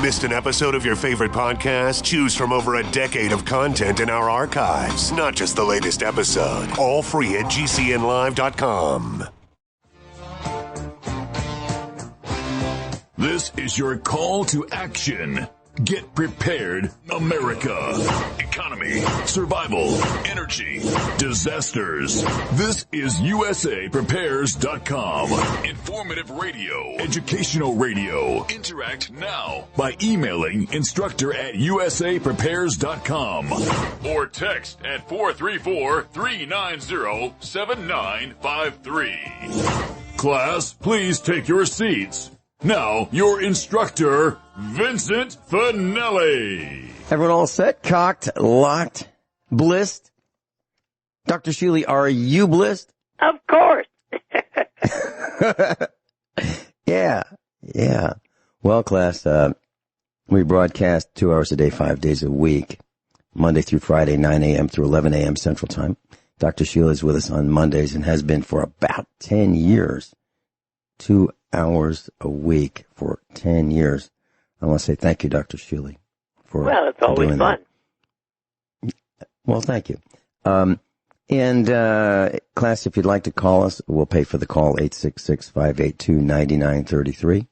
Missed an episode of your favorite podcast? Choose from over a decade of content in our archives, not just the latest episode. All free at GCNlive.com. This is your call to action. Get prepared, America. Economy, survival, energy, disasters. This is USAPrepares.com. Informative radio, educational radio. Interact now by emailing instructor@USAPrepares.com or text at 434-390-7953. Class, please take your seats. Now, your instructor, Vincent Finelli. Everyone all set, cocked, locked, blissed? Dr. Shealy, are you blissed? Of course. Yeah. Well, class, we broadcast 2 hours a day, 5 days a week, Monday through Friday, 9 a.m. through 11 a.m. Central Time. Dr. Shealy is with us on Mondays and has been for about 10 years. 2 hours a week for 10 years. I want to say thank you, Dr. Shealy, for Well, it's always doing fun. That. Well, thank you. Class, if you'd like to call us, we'll pay for the call, 866-582-9933.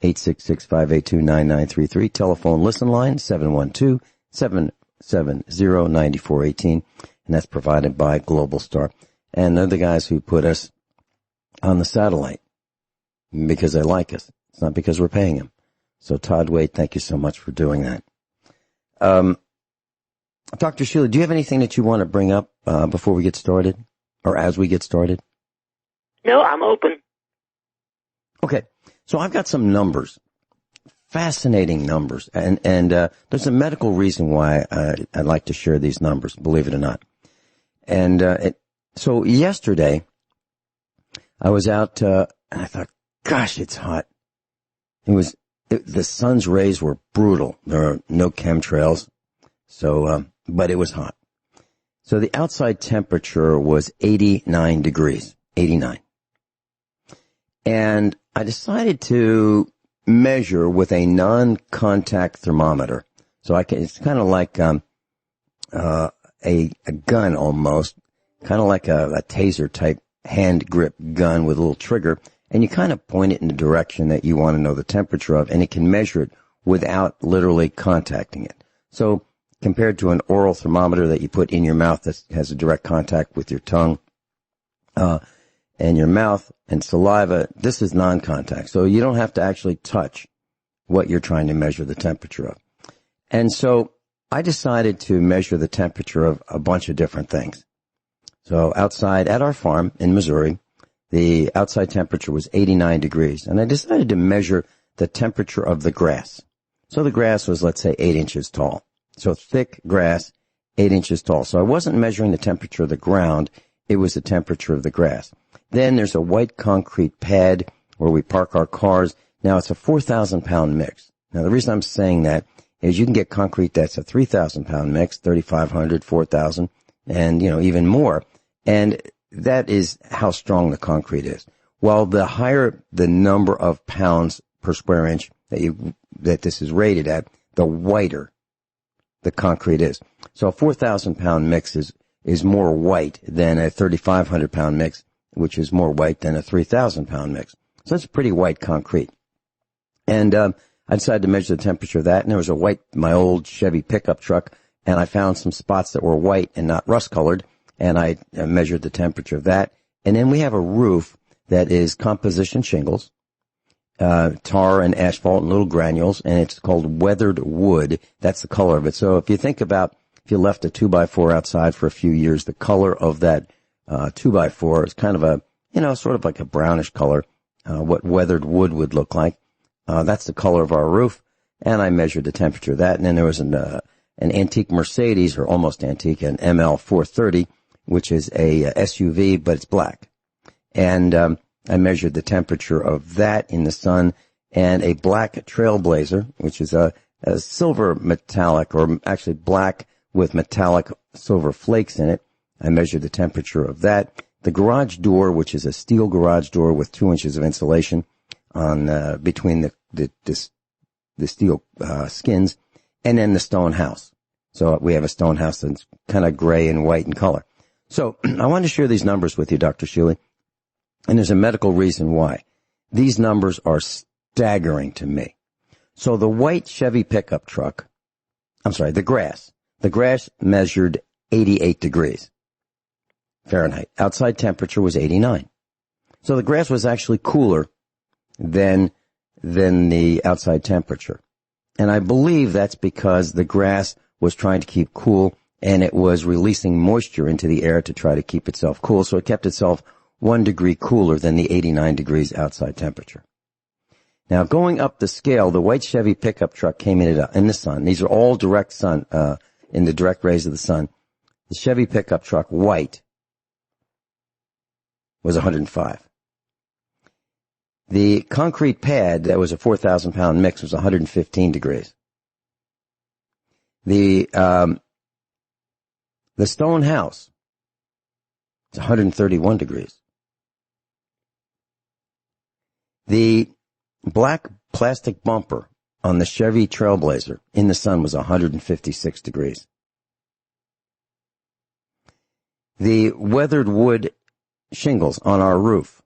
866-582-9933. Telephone listen line, 712-770-9418. And that's provided by Global Star. And they're the guys who put us on the satellite. Because they like us. It's not because we're paying them. So Todd Wade, thank you so much for doing that. Dr. Shealy, do you have anything that you want to bring up before we get started? Or as we get started? No, I'm open. Okay. So I've got some numbers. Fascinating numbers. And there's a medical reason why I'd like to share these numbers, believe it or not. And so yesterday, I was out, and I thought, gosh, it's hot. The sun's rays were brutal. There are no chemtrails. So, but it was hot. So the outside temperature was 89 degrees, 89. And I decided to measure with a non-contact thermometer. So it's kind of like, a gun almost, kind of like a taser type hand grip gun with a little trigger. And you kind of point it in the direction that you want to know the temperature of, and it can measure it without literally contacting it. So compared to an oral thermometer that you put in your mouth that has a direct contact with your tongue, and your mouth and saliva, this is non-contact. So you don't have to actually touch what you're trying to measure the temperature of. And so I decided to measure the temperature of a bunch of different things. So outside at our farm in Missouri, the outside temperature was 89 degrees, and I decided to measure the temperature of the grass. So the grass was, let's say, 8 inches tall. So thick grass, 8 inches tall. So I wasn't measuring the temperature of the ground, it was the temperature of the grass. Then there's a white concrete pad where we park our cars. Now it's a 4,000-pound mix. Now the reason I'm saying that is you can get concrete that's a 3,000-pound mix, 3,500, 4,000, and, even more. And that is how strong the concrete is. While the higher the number of pounds per square inch that this is rated at, the whiter the concrete is. So a 4,000-pound mix is more white than a 3,500-pound mix, which is more white than a 3,000-pound mix. So that's pretty white concrete. And I decided to measure the temperature of that, and there was my old Chevy pickup truck, and I found some spots that were white and not rust-colored, and I measured the temperature of that. And then we have a roof that is composition shingles, tar and asphalt and little granules, and it's called weathered wood. That's the color of it. So if you think about if you left a 2x4 outside for a few years, the color of that 2x4 is kind of a, sort of like a brownish color, what weathered wood would look like. That's the color of our roof, and I measured the temperature of that. And then there was an antique Mercedes, or almost antique, an ML 430, which is a SUV, but it's black. And I measured the temperature of that in the sun, and a black Trailblazer, which is a silver metallic, or actually black with metallic silver flakes in it. I measured the temperature of that. The garage door, which is a steel garage door with 2 inches of insulation on between the the steel skins, and then the stone house. So we have a stone house that's kind of gray and white in color. So I wanted to share these numbers with you, Dr. Shealy, and there's a medical reason why. These numbers are staggering to me. So the white Chevy pickup truck, the grass measured 88 degrees Fahrenheit. Outside temperature was 89. So the grass was actually cooler than the outside temperature. And I believe that's because the grass was trying to keep cool and it was releasing moisture into the air to try to keep itself cool. So it kept itself 1 degree cooler than the 89 degrees outside temperature. Now, going up the scale, the white Chevy pickup truck came in the sun. These are all direct sun, in the direct rays of the sun. The Chevy pickup truck, white, was 105. The concrete pad, that was a 4,000-pound mix, was 115 degrees. The stone house is 131 degrees. The black plastic bumper on the Chevy Trailblazer in the sun was 156 degrees. The weathered wood shingles on our roof,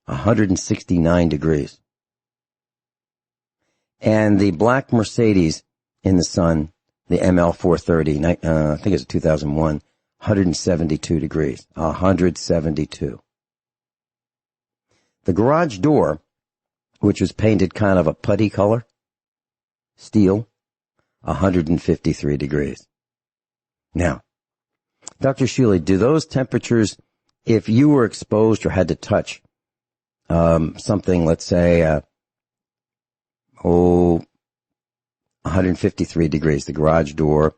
169 degrees. And the black Mercedes in the sun, the ML 430, I think it's 2001, 172 degrees. 172. The garage door, which was painted kind of a putty color, steel, 153 degrees. Now, Dr. Shealy, do those temperatures, if you were exposed or had to touch something, let's say, 153 degrees, the garage door,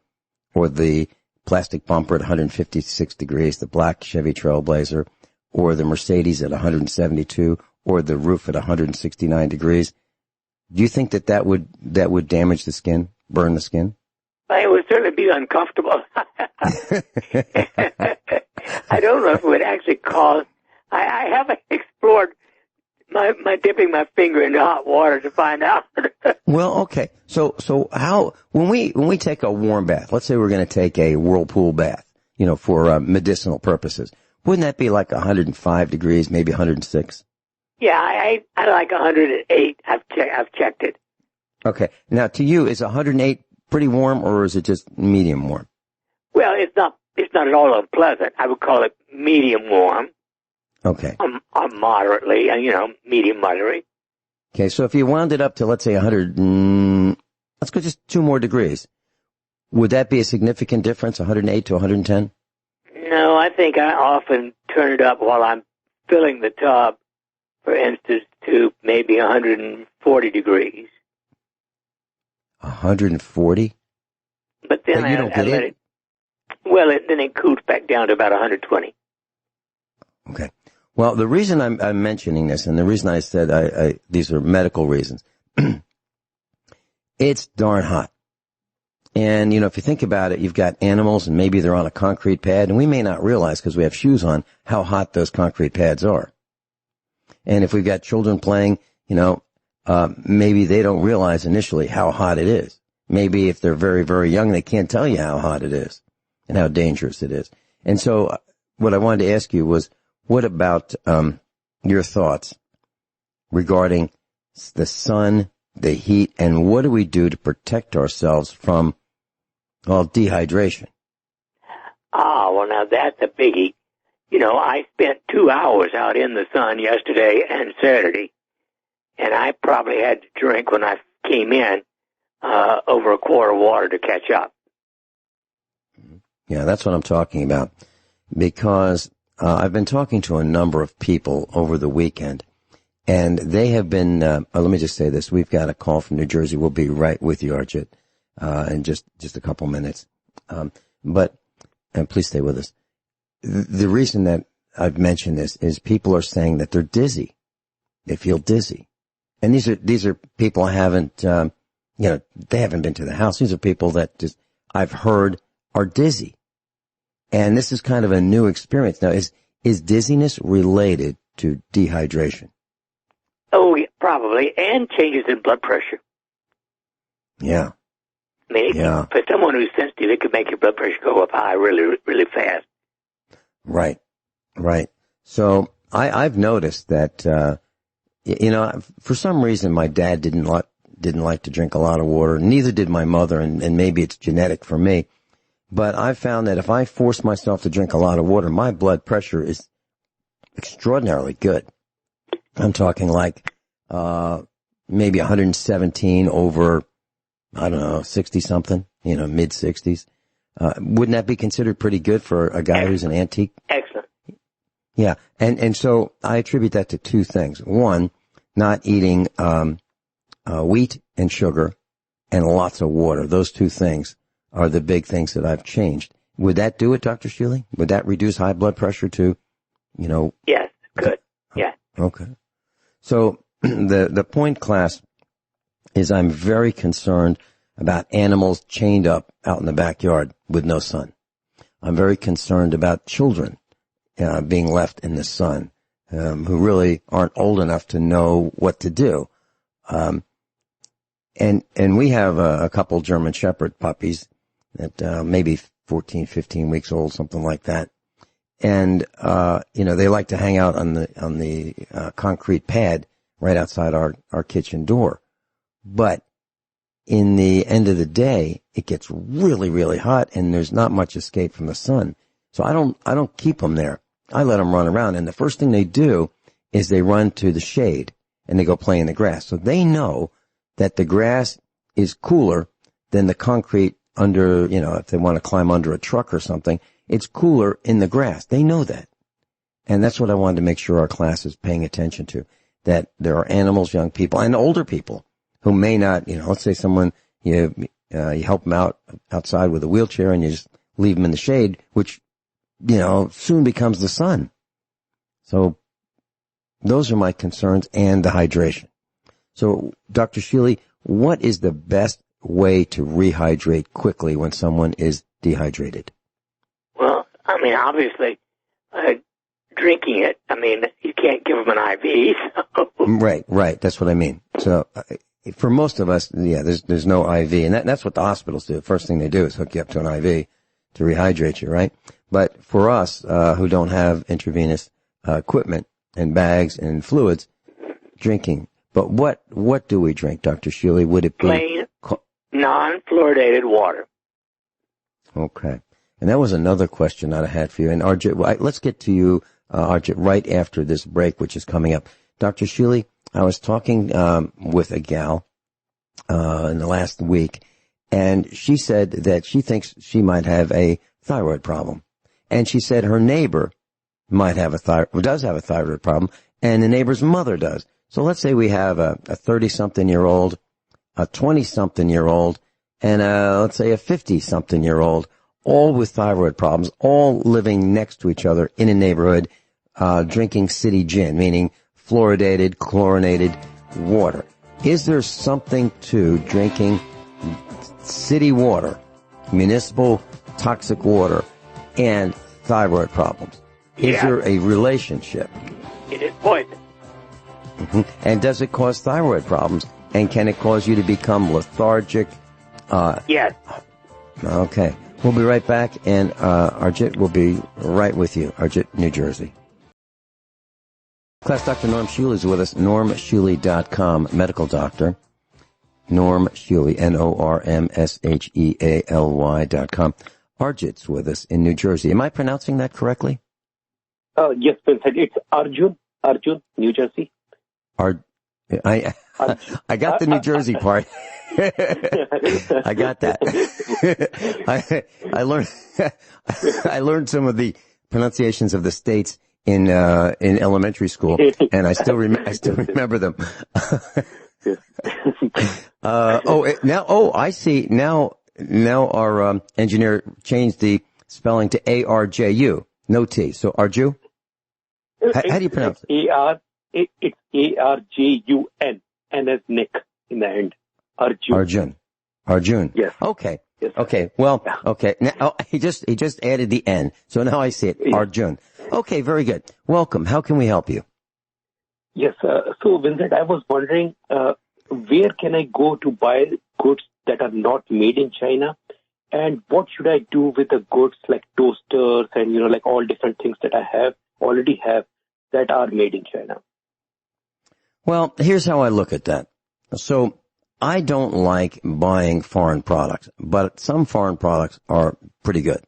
or the plastic bumper at 156 degrees, the black Chevy Trailblazer, or the Mercedes at 172, or the roof at 169 degrees, do you think that would damage the skin, burn the skin? It would certainly be uncomfortable. I don't know if it would actually cause. I haven't explored my dipping my finger into hot water to find out. Well, okay. So how when we take a warm bath, let's say we're going to take a whirlpool bath, for medicinal purposes, wouldn't that be like 105 degrees, maybe 106? Yeah, I like 108. I've checked it. Okay. Now, to you, is 108 pretty warm, or is it just medium warm? Well, it's not at all unpleasant. I would call it medium warm. Okay. Moderately, medium moderate. Okay, so if you wound it up to, let's say, 100, let's go just 2 more degrees, would that be a significant difference, 108 to 110? No, I think I often turn it up while I'm filling the tub, for instance, to maybe 140 degrees. 140? But then you don't get let it. Well, then it cools back down to about 120. Okay. Well, the reason I'm mentioning this, and the reason I said these are medical reasons, it's darn hot. And, if you think about it, you've got animals and maybe they're on a concrete pad, and we may not realize because we have shoes on how hot those concrete pads are. And if we've got children playing, maybe they don't realize initially how hot it is. Maybe if they're very, very young, they can't tell you how hot it is and how dangerous it is. And so what I wanted to ask you was, what about your thoughts regarding the sun, the heat, and what do we do to protect ourselves from, dehydration? Well, now that's a biggie. I spent 2 hours out in the sun yesterday and Saturday, and I probably had to drink when I came in over a quart of water to catch up. Yeah, that's what I'm talking about, because I've been talking to a number of people over the weekend, and they have been, let me just say this. We've got a call from New Jersey. We'll be right with you, Archit, in just a couple minutes. But please stay with us. The reason that I've mentioned this is people are saying that they're dizzy. They feel dizzy. And these are people I haven't, they haven't been to the house. These are people that just, I've heard are dizzy. And this is kind of a new experience. Now, is dizziness related to dehydration? Oh, yeah, probably, and changes in blood pressure. Yeah. I mean, for someone who's sensitive, it could make your blood pressure go up high really, really fast. Right. So I've noticed that, for some reason my dad didn't like to drink a lot of water. Neither did my mother, and maybe it's genetic for me. But I've found that if I force myself to drink a lot of water, my blood pressure is extraordinarily good. I'm talking like, maybe 117 over, I don't know, 60 something, mid 60s. Wouldn't that be considered pretty good for a guy who's an antique? Excellent. Yeah. And so I attribute that to two things. One, not eating, wheat and sugar and lots of water. Those two things are the big things that I've changed. Would that do it, Dr. Shealy? Would that reduce high blood pressure to, Yes, good. Yeah. Okay. So the point, class, is I'm very concerned about animals chained up out in the backyard with no sun. I'm very concerned about children being left in the sun who really aren't old enough to know what to do. And we have a couple German Shepherd puppies that maybe 14, 15 weeks old, something like that. And they like to hang out on the concrete pad right outside our kitchen door. But in the end of the day, it gets really, really hot, and there's not much escape from the sun. So I don't keep them there. I let them run around, and the first thing they do is they run to the shade and they go play in the grass. So they know that the grass is cooler than the concrete under, if they want to climb under a truck or something, it's cooler in the grass. They know that. And that's what I wanted to make sure our class is paying attention to, that there are animals, young people, and older people who may not, let's say someone, you help them out outside with a wheelchair and you just leave them in the shade, which, soon becomes the sun. So those are my concerns, and the hydration. So, Dr. Shealy, what is the best way to rehydrate quickly when someone is dehydrated? Well, I mean, obviously, drinking it, you can't give them an IV. So. Right. That's what I mean. So, for most of us, there's no IV, and that's what the hospitals do. First thing they do is hook you up to an IV to rehydrate you, right? But for us, who don't have intravenous equipment and bags and fluids, drinking. But what do we drink, Dr. Shealy? Would it be plain, non-fluoridated water? Okay. And that was another question that I had for you. And Arjit, let's get to you, Arjit, right after this break, which is coming up. Dr. Shealy, I was talking with a gal in the last week, and she said that she thinks she might have a thyroid problem. And she said her neighbor does have a thyroid problem, and the neighbor's mother does. So let's say we have a 30-something-year-old, a 20-something-year-old, and let's say a 50-something-year-old, all with thyroid problems, all living next to each other in a neighborhood, drinking city gin, meaning fluoridated, chlorinated water. Is there something to drinking city water, municipal toxic water, and thyroid problems? Is there a relationship? It is poison. Mm-hmm. And does it cause thyroid problems? And can it cause you to become lethargic? Yes. Okay. We'll be right back, and Arjit will be right with you. Arjit, New Jersey. Class Dr. Norm Shealy is with us, normshealy.com, medical doctor. Norm Shealy, NORMSHEALY.com. Arjit's with us in New Jersey. Am I pronouncing that correctly? Yes, Vincent. It's Arjun, New Jersey. I got the New Jersey part. I got that. I learned some of the pronunciations of the states in elementary school, and I still remember them. I see. Now our engineer changed the spelling to ARJU, no T. So Arju. How do you pronounce it? It's ARJUN, and as Nick in the end. Arjun. Yes. Okay. Yes. Okay. Well. Okay. Now he just added the N, so now I see it. Yes. Arjun. Okay. Very good. Welcome. How can we help you? Yes. So Vincent, I was wondering, where can I go to buy good that are not made in China? And what should I do with the goods like toasters and, like all different things that I already have that are made in China? Well, here's how I look at that. So I don't like buying foreign products, but some foreign products are pretty good.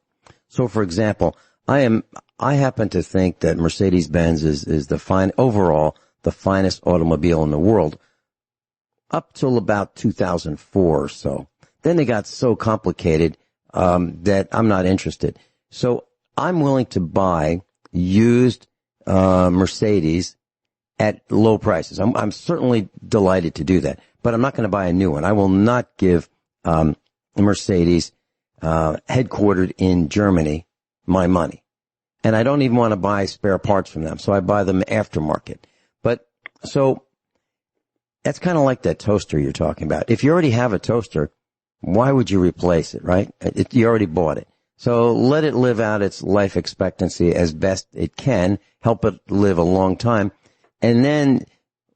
So for example, I happen to think that Mercedes-Benz is overall the finest automobile in the world up till about 2004 or so. Then they got so complicated that I'm not interested. So I'm willing to buy used Mercedes at low prices. I'm certainly delighted to do that, but I'm not going to buy a new one. I will not give Mercedes headquartered in Germany my money. And I don't even want to buy spare parts from them, so I buy them aftermarket. But so that's kind of like that toaster you're talking about. If you already have a toaster, why would you replace it, right? You already bought it. So let it live out its life expectancy as best it can, help it live a long time. And then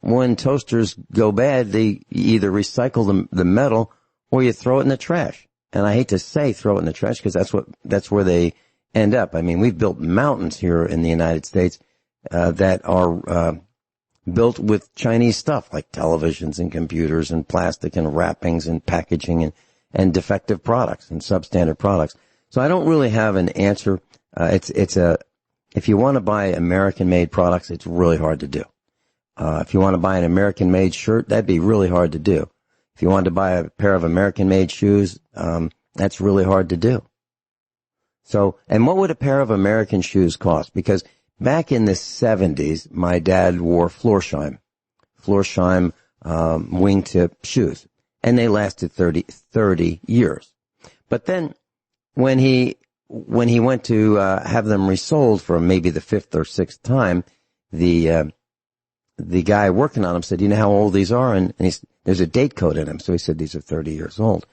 when toasters go bad, they either recycle the metal or you throw it in the trash. And I hate to say throw it in the trash because that's where they end up. I mean, we've built mountains here in the United States that are built with Chinese stuff like televisions and computers and plastic and wrappings and packaging and defective products and substandard products. So I don't really have an answer. If you want to buy American-made products, it's really hard to do. If you want to buy an American-made shirt, that'd be really hard to do. If you want to buy a pair of American-made shoes, that's really hard to do. So, and what would a pair of American shoes cost? Because back in the 70s, my dad wore Florsheim wingtip shoes, and they lasted 30 years. But then when he went to have them resold for maybe the fifth or sixth time, the guy working on them said, "You know how old these are?" And there's a date code in them, so he said these are 30 years old.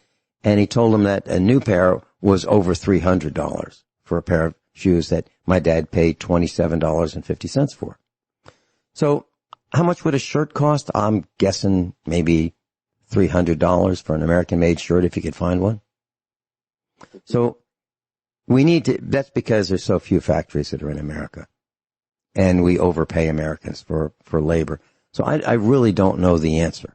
And he told him that a new pair was over $300 for a pair of shoes that my dad paid $27.50 for. So how much would a shirt cost? I'm guessing maybe $300 for an American-made shirt if you could find one. So that's because there's so few factories that are in America. And we overpay Americans for labor. So I really don't know the answer.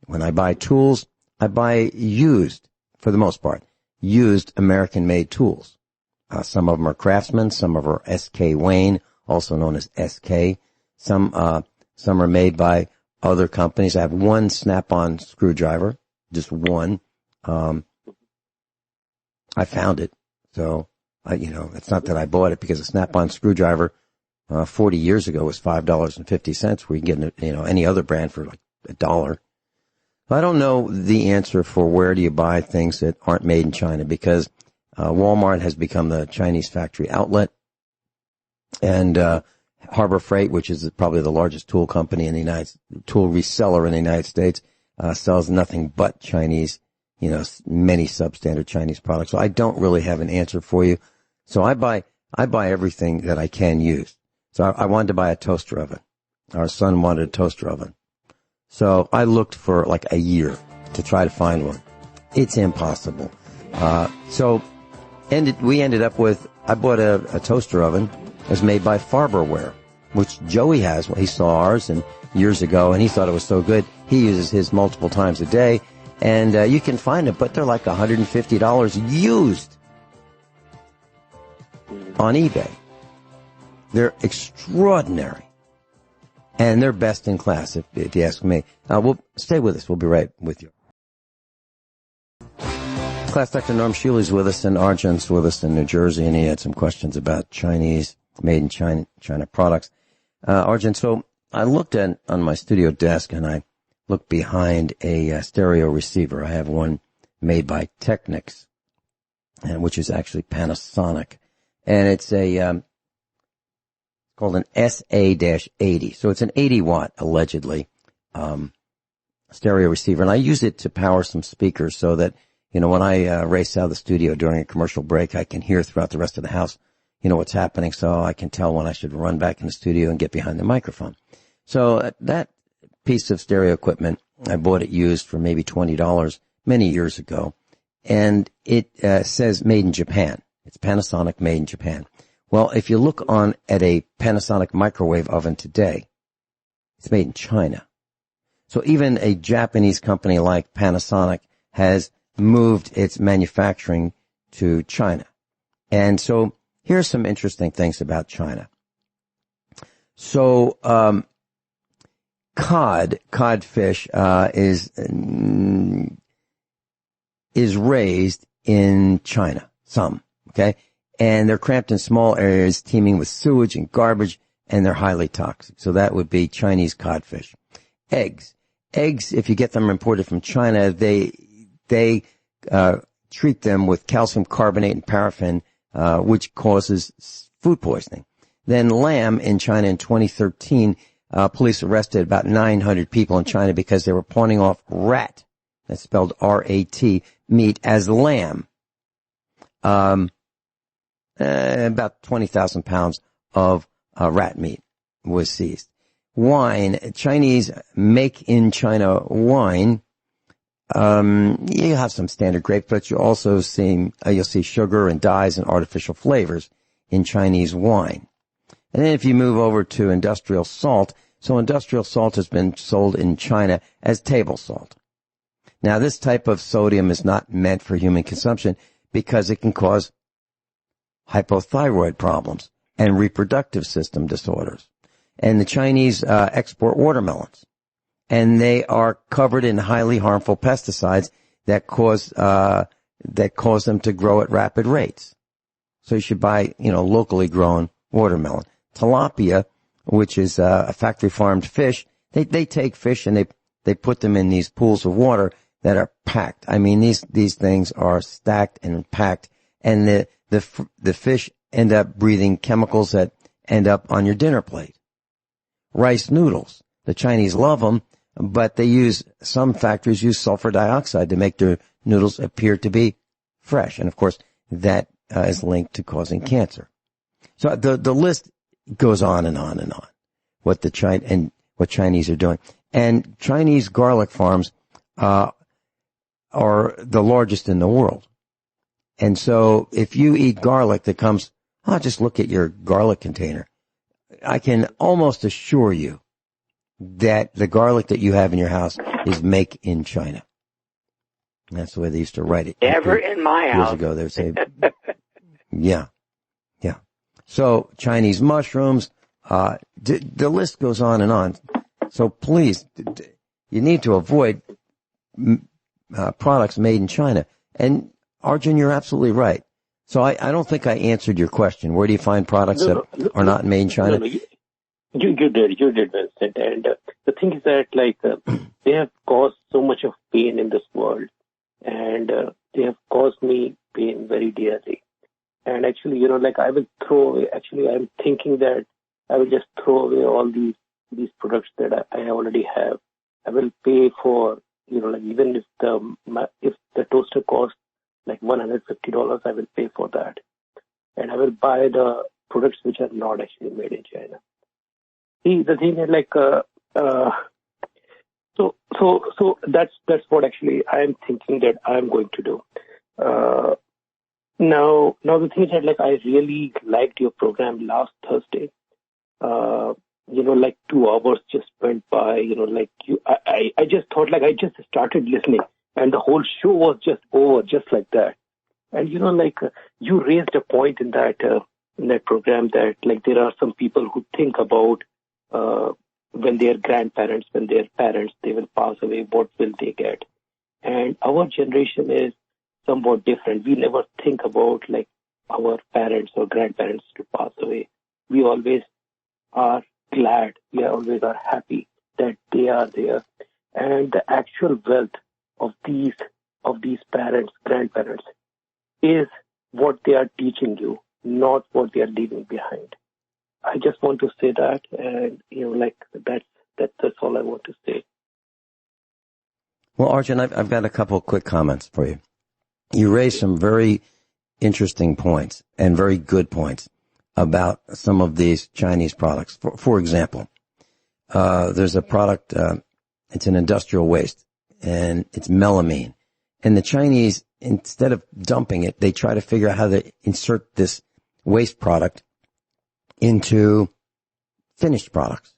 When I buy tools, I buy used, for the most part, used American-made tools. Some of them are Craftsman, some of them are SK Wayne, also known as SK. Some are made by other companies. I have one Snap-on screwdriver, just one. I found it. So, it's not that I bought it because a Snap-on screwdriver 40 years ago was $5.50, where you can get, any other brand for like $1. I don't know the answer for where do you buy things that aren't made in China, because Walmart has become the Chinese factory outlet, and Harbor Freight, which is probably the largest tool company in the tool reseller in the United States, sells nothing but Chinese, many substandard Chinese products. So I don't really have an answer for you. So I buy everything that I can use. So I wanted to buy a toaster oven. Our son wanted a toaster oven. So I looked for like a year to try to find one. It's impossible. We ended up with, I bought a toaster oven. It was made by Farberware, which Joey has. He saw ours years ago, and he thought it was so good. He uses his multiple times a day, and you can find it, but they're like $150 used on eBay. They're extraordinary, and they're best in class, if you ask me. We'll stay with us. We'll be right with you. Class Dr. Norm Shealy's with us, and Arjun's with us in New Jersey, and he had some questions about made in China products. Arjun, so I looked on my studio desk, and I looked behind a stereo receiver. I have one made by Technics, which is actually Panasonic, and it's called an SA-80. So it's an 80-watt, allegedly, stereo receiver, and I use it to power some speakers so that, when I race out of the studio during a commercial break, I can hear throughout the rest of the house, what's happening, so I can tell when I should run back in the studio and get behind the microphone. So that piece of stereo equipment, I bought it used for maybe $20 many years ago, and it says made in Japan. It's Panasonic made in Japan. Well, if you look on at a Panasonic microwave oven today, it's made in China. So even a Japanese company like Panasonic has moved its manufacturing to China. And so here's some interesting things about China. So, codfish, is raised in China, some, okay? And they're cramped in small areas teeming with sewage and garbage, and they're highly toxic. So that would be Chinese codfish. Eggs, if you get them imported from China, they treat them with calcium carbonate and paraffin, which causes food poisoning. Then lamb in China in 2013, police arrested about 900 people in China because they were pawning off rat, that's spelled R-A-T, meat as lamb. About 20,000 pounds of rat meat was seized. Wine, Chinese make in China wine. You have some standard grapes, but you also you'll see sugar and dyes and artificial flavors in Chinese wine. And then if you move over to industrial salt, so industrial salt has been sold in China as table salt. Now this type of sodium is not meant for human consumption because it can cause hypothyroid problems and reproductive system disorders. And the Chinese export watermelons, and they are covered in highly harmful pesticides that cause them to grow at rapid rates. So you should buy, locally grown watermelon. Tilapia, which is a factory farmed fish, they take fish and they put them in these pools of water that are packed. I mean, these things are stacked and packed, and the fish end up breathing chemicals that end up on your dinner plate. Rice noodles. The Chinese love them, but some factories use sulfur dioxide to make their noodles appear to be fresh. And of course, that is linked to causing cancer. So the list goes on and on and on, what Chinese are doing. And Chinese garlic farms are the largest in the world. And so if you eat garlic that comes, just look at your garlic container. I can almost assure you that the garlic that you have in your house is make in China. That's the way they used to write it. Never in my house. Years ago, they would say, yeah. So Chinese mushrooms, the list goes on and on. So please, you need to avoid products made in China. And Arjun, you're absolutely right. So I don't think I answered your question. Where do you find products that are not made in China? No, you did, Vincent. And the thing is that, they have caused so much of pain in this world, and they have caused me pain very dearly. And actually, I will throw away. Actually, I'm thinking that I will just throw away all these products that I already have. I will pay for, even if the toaster costs like $150, I will pay for that. And I will buy the products which are not actually made in China. See, the thing is so that's what actually I am thinking that I am going to do. Now the thing is that I really liked your program last Thursday. 2 hours just went by, I just thought I just started listening and the whole show was just over just like that. And, you raised a point in that program that there are some people who think about, when their grandparents, when their parents, they will pass away, what will they get? And our generation is somewhat different. We never think about our parents or grandparents to pass away. We always are glad, we always are happy that they are there. And the actual wealth of these parents, grandparents, is what they are teaching you, not what they are leaving behind. I just want to say that, and that's all I want to say. Well, Arjun, I've got a couple of quick comments for you. You raised some very interesting points and very good points about some of these Chinese products. For example, there's a product, it's an industrial waste, and it's melamine. And the Chinese, instead of dumping it, they try to figure out how to insert this waste product into finished products.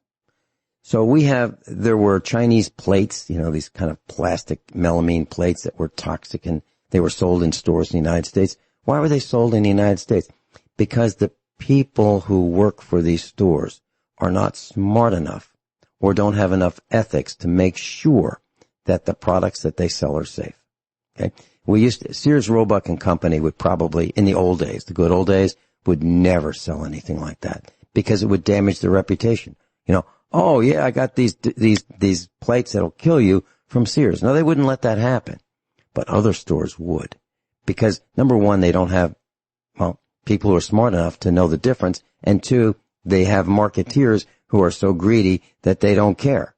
So there were Chinese plates, these kind of plastic melamine plates that were toxic, and they were sold in stores in the United States. Why were they sold in the United States? Because the people who work for these stores are not smart enough or don't have enough ethics to make sure that the products that they sell are safe. Okay. Sears, Roebuck and Company would probably, in the old days, the good old days, would never sell anything like that because it would damage their reputation. Oh yeah, I got these plates that'll kill you from Sears. No, they wouldn't let that happen. But other stores would. Because number one, they don't have, people who are smart enough to know the difference. And two, they have marketeers who are so greedy that they don't care.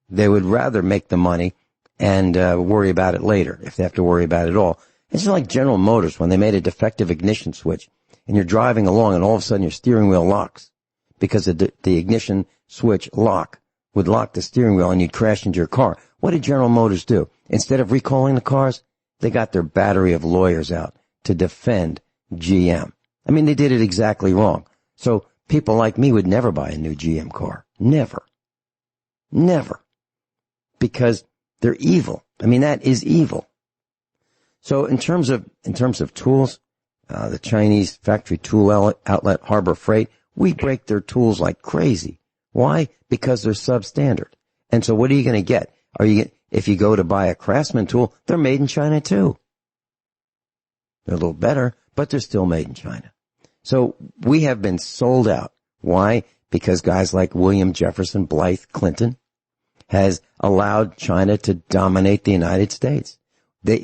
They would rather make the money and worry about it later, if they have to worry about it at all. It's just like General Motors when they made a defective ignition switch, and you're driving along and all of a sudden your steering wheel locks because the ignition switch lock would lock the steering wheel and you'd crash into your car. What did General Motors do? Instead of recalling the cars, they got their battery of lawyers out to defend GM. I mean, they did it exactly wrong. So people like me would never buy a new GM car. Never. Never. Because they're evil. I mean, that is evil. So in terms of tools, the Chinese factory tool outlet Harbor Freight, we break their tools like crazy. Why? Because they're substandard. And so what are you going to get? If you go to buy a Craftsman tool, they're made in China too. They're a little better, but they're still made in China. So we have been sold out. Why? Because guys like William Jefferson Blythe Clinton has allowed China to dominate the United States.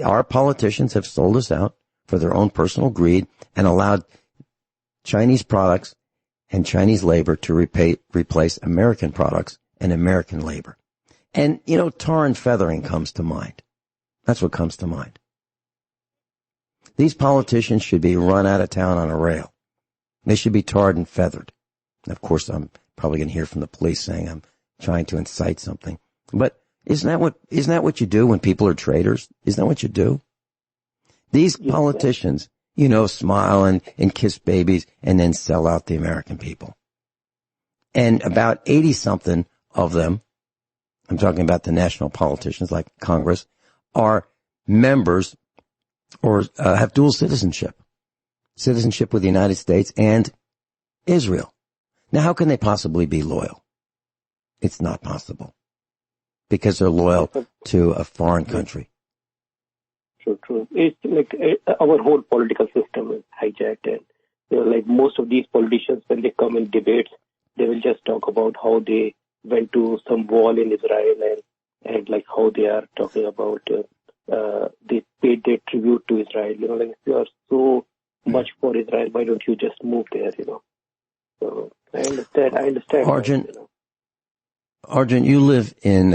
Our politicians have sold us out for their own personal greed and allowed Chinese products and Chinese labor to replace American products and American labor. And, tar and feathering comes to mind. That's what comes to mind. These politicians should be run out of town on a rail. They should be tarred and feathered. And of course, I'm probably going to hear from the police saying I'm trying to incite something. But isn't that what you do when people are traitors? Isn't that what you do? These politicians, smile and kiss babies and then sell out the American people. And about 80-something of them, I'm talking about the national politicians like Congress, are members or have dual citizenship with the United States and Israel. Now, how can they possibly be loyal? It's not possible because they're loyal to a foreign country. True. It's like our whole political system is hijacked, and like most of these politicians, when they come in debates, they will just talk about how they went to some wall in Israel and like how they are talking about they paid their tribute to Israel. Like if you are so much for Israel, why don't you just move there? So I understand. Arjun, you live in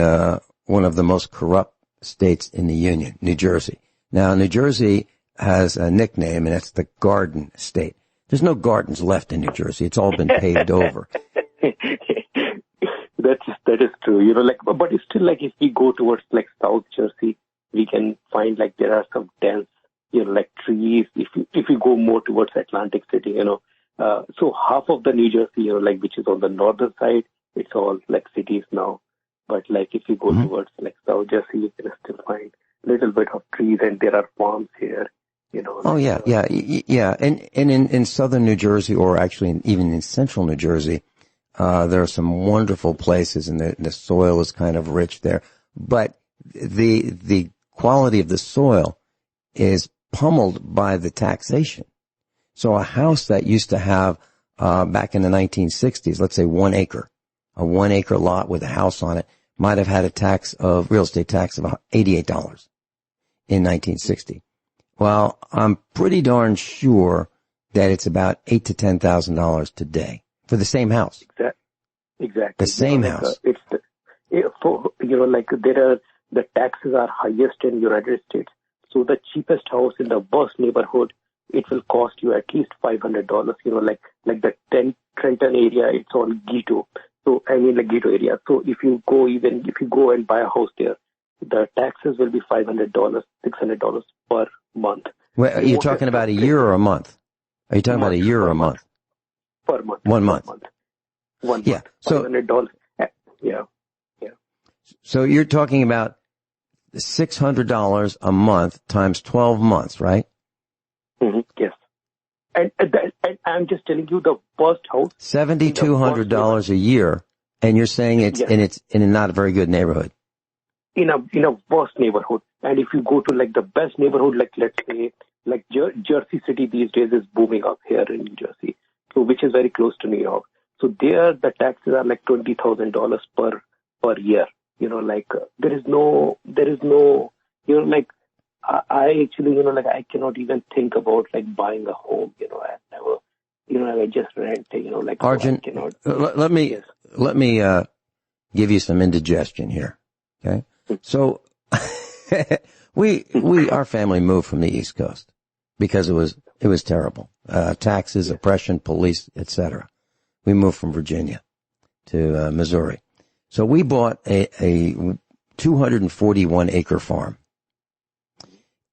one of the most corrupt states in the Union, New Jersey. Now, New Jersey has a nickname, and it's the Garden State. There's no gardens left in New Jersey. It's all been paved over. That is true. But it's still like if we go towards like South Jersey, we can find like there are some dense, like trees. If we go more towards Atlantic City, so half of the New Jersey, which is on the northern side, it's all like cities now. But like if you go towards like South Jersey, you can still find a little bit of trees, and there are farms here. Oh yeah. And in southern New Jersey, or actually even in central New Jersey, there are some wonderful places, and the soil is kind of rich there. But the quality of the soil is pummeled by the taxation. So a house that used to have back in the 1960s, let's say 1 acre, a 1 acre lot with a house on it, might have had a real estate tax of $88 in 1960. Well, I'm pretty darn sure that it's about $8,000 to $10,000 today for the same house. Exactly. The same house. The taxes are highest in United States. So the cheapest house in the worst neighborhood, it will cost you at least $500. Like the Trenton area, it's all ghetto. So I mean, like ghetto area. So if you go and buy a house there, the taxes will be $500, $600 per month. Wait, are you talking about a year or a month? Are you talking about a year or a month? Per month. 1 month. 1 month. Yeah. So $500. Yeah. So you're talking about $600 a month times 12 months, right? Mm-hmm. Yes. And I'm just telling you the worst house. $7,200 a year, and you're saying it's in a not a very good neighborhood. In a worst neighborhood. And if you go to like the best neighborhood, like let's say like Jersey City these days is booming up here in New Jersey, so which is very close to New York. So there the taxes are like $20,000 per year. There is no, like I actually, like I cannot even think about like buying a home. I never, I just rent. Like Arjun, let me give you some indigestion here. Okay, so our family moved from the East Coast because it was terrible. Taxes, oppression, police, etc. We moved from Virginia to Missouri. So we bought a 241-acre farm.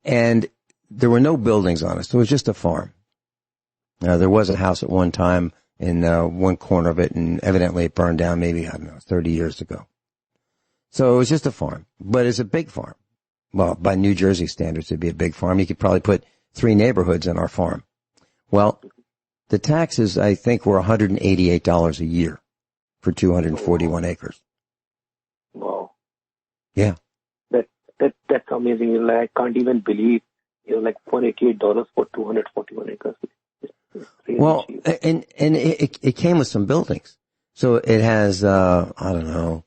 And there were no buildings on it, so it was just a farm. There was a house at one time in one corner of it, and evidently it burned down maybe, 30 years ago. So it was just a farm, but it's a big farm. Well, by New Jersey standards, it'd be a big farm. You could probably put 3 neighborhoods in our farm. Well, the taxes, I think, were $188 a year for 241 acres. Wow. Yeah. That's amazing. Like, I can't even believe, like $188 for 241 acres. Really well, cheap. and it came with some buildings. So it has, I don't know,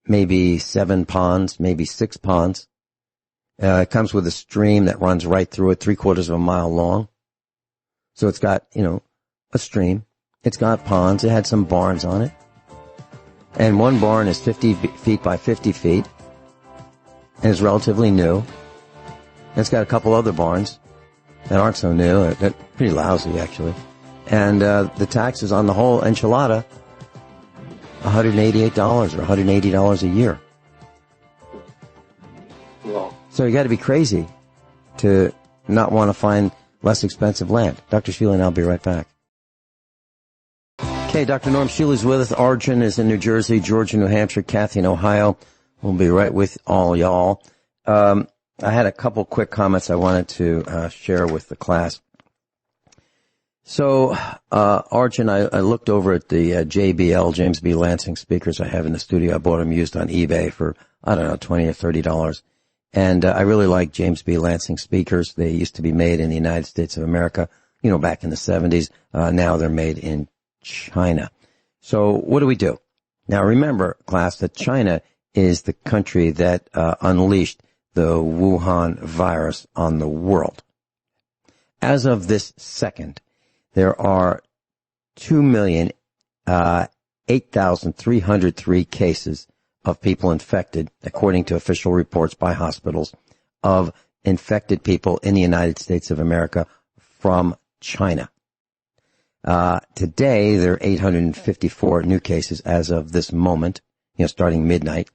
maybe 7 ponds, maybe 6 ponds. It comes with a stream that runs right through it, 3/4 of a mile long. So it's got, a stream. It's got ponds. It had some barns on it. And one barn is 50 feet by 50 feet. And it's relatively new. And it's got a couple other barns that aren't so new. They're pretty lousy, actually. And the taxes on the whole enchilada, $188 or $180 a year. Wow. So you got to be crazy to not want to find less expensive land. Dr. Shealy and I'll be right back. Okay, Dr. Norm Shealy's with us. Arjun is in New Jersey, Georgia, New Hampshire, Kathy in Ohio. We'll be right with all y'all. I had a couple quick comments I wanted to share with the class. So, Arjun, I looked over at the JBL, James B. Lansing speakers I have in the studio. I bought them used on eBay for, $20 or $30. And I really like James B. Lansing speakers. They used to be made in the United States of America, back in the 70s. Now they're made in China. So what do we do? Now remember, class, that China is the country that unleashed the Wuhan virus on the world. As of this second, there are 2,008,303 cases of people infected, according to official reports by hospitals, of infected people in the United States of America from China. Today, there are 854 new cases as of this moment, starting midnight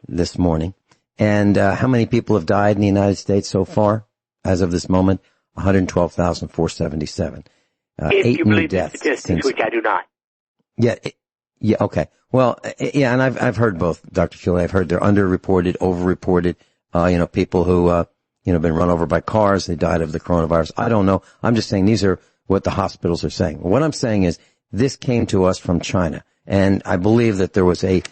this morning. And how many people have died in the United States so far as of this moment? 112,477. If you believe the statistics, which I do not. Yeah, okay. Well, yeah, and I've heard both, Dr. Shealy. I've heard they're underreported, overreported. People who, been run over by cars, they died of the coronavirus. I don't know. I'm just saying these are what the hospitals are saying. What I'm saying is this came to us from China, and I believe that there was a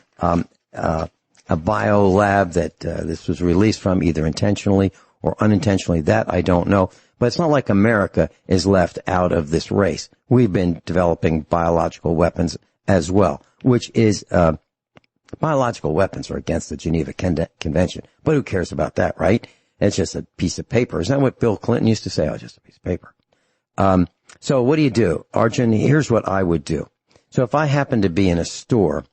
bio lab that this was released from, either intentionally or unintentionally. That I don't know. But it's not like America is left out of this race. We've been developing biological weapons as well, which is biological weapons are against the Geneva Convention. But who cares about that, right? It's just a piece of paper. Isn't that what Bill Clinton used to say? Oh, just a piece of paper. So what do? Arjun, here's what I would do. So if I happen to be in a store,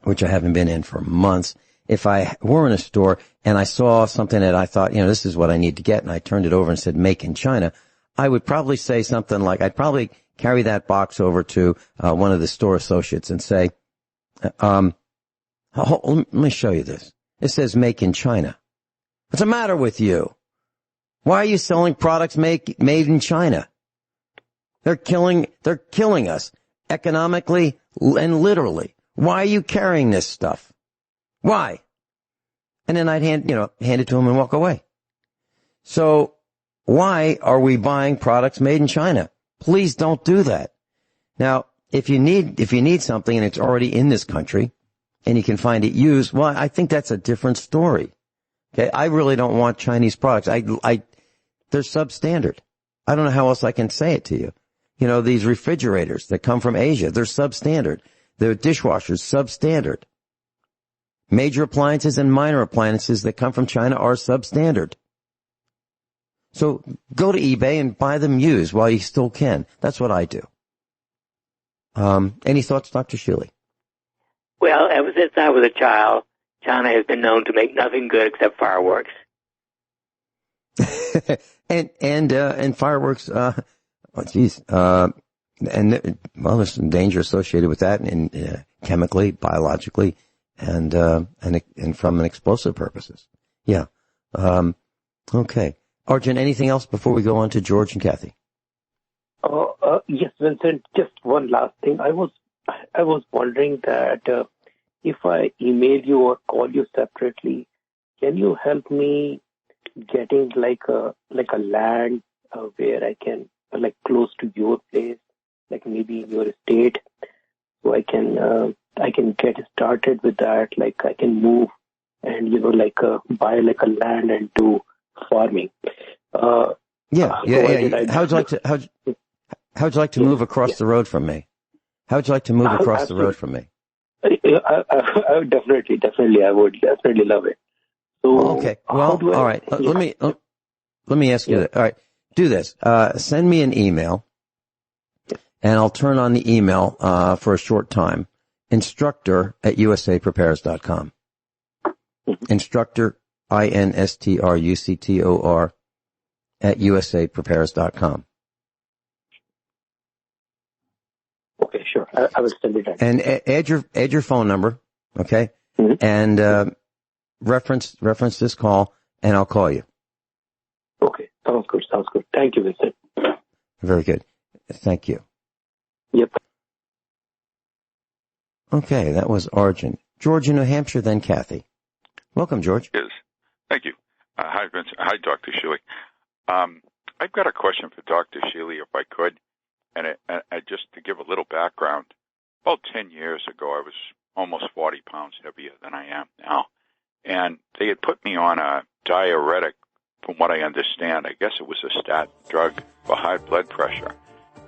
which I haven't been in for months, if I were in a store and I saw something that I thought, this is what I need to get, and I turned it over and said, make in China, I would probably say something like, I'd probably carry that box over to one of the store associates and say, let me show you this. It says make in China. What's the matter with you? Why are you selling products made in China? They're killing us economically and literally. Why are you carrying this stuff? Why? And then I'd hand it to him and walk away. So why are we buying products made in China? Please don't do that. Now, if you need something and it's already in this country and you can find it used, well, I think that's a different story. Okay. I really don't want Chinese products. They're substandard. I don't know how else I can say it to you. These refrigerators that come from Asia, they're substandard. The dishwashers, substandard. Major appliances and minor appliances that come from China are substandard. So go to eBay and buy them used while you still can. That's what I do. Any thoughts, Dr. Shealy? Well, ever since I was a child, China has been known to make nothing good except fireworks. and fireworks, there's some danger associated with that, and chemically, biologically, and from an explosive purposes. Yeah. Okay. Arjun, anything else before we go on to George and Kathy? Yes, Vincent. Just one last thing. I was wondering that if I email you or call you separately, can you help me getting like a land where I can close to your place, like maybe in your estate, so I can get started with that. Like I can move and buy a land and do farming. Yeah. How'd you like to move across the road from me? How'd you like to move across the road from me? I would definitely. I would definitely love it. So, okay. Well, all right. Let me ask you that. All right. Do this. Send me an email, and I'll turn on the email for a short time. Instructor@usaprepares.com. Instructor, INSTRUCTOR @usaprepares.com. Okay, sure. I will send it out. And add your phone number, okay? Mm-hmm. And reference this call, and I'll call you. Okay, sounds good. Thank you, Vincent. Very good. Thank you. Yep. Okay, that was Arjun. George in New Hampshire, then Kathy. Welcome, George. Yes. Thank you. Hi, Vincent. Hi, Dr. Shealy. I've got a question for Dr. Shealy, if I could. And just to give a little background, about 10 years ago, I was almost 40 pounds heavier than I am now. And they had put me on a diuretic, from what I understand. I guess it was a statin drug for high blood pressure.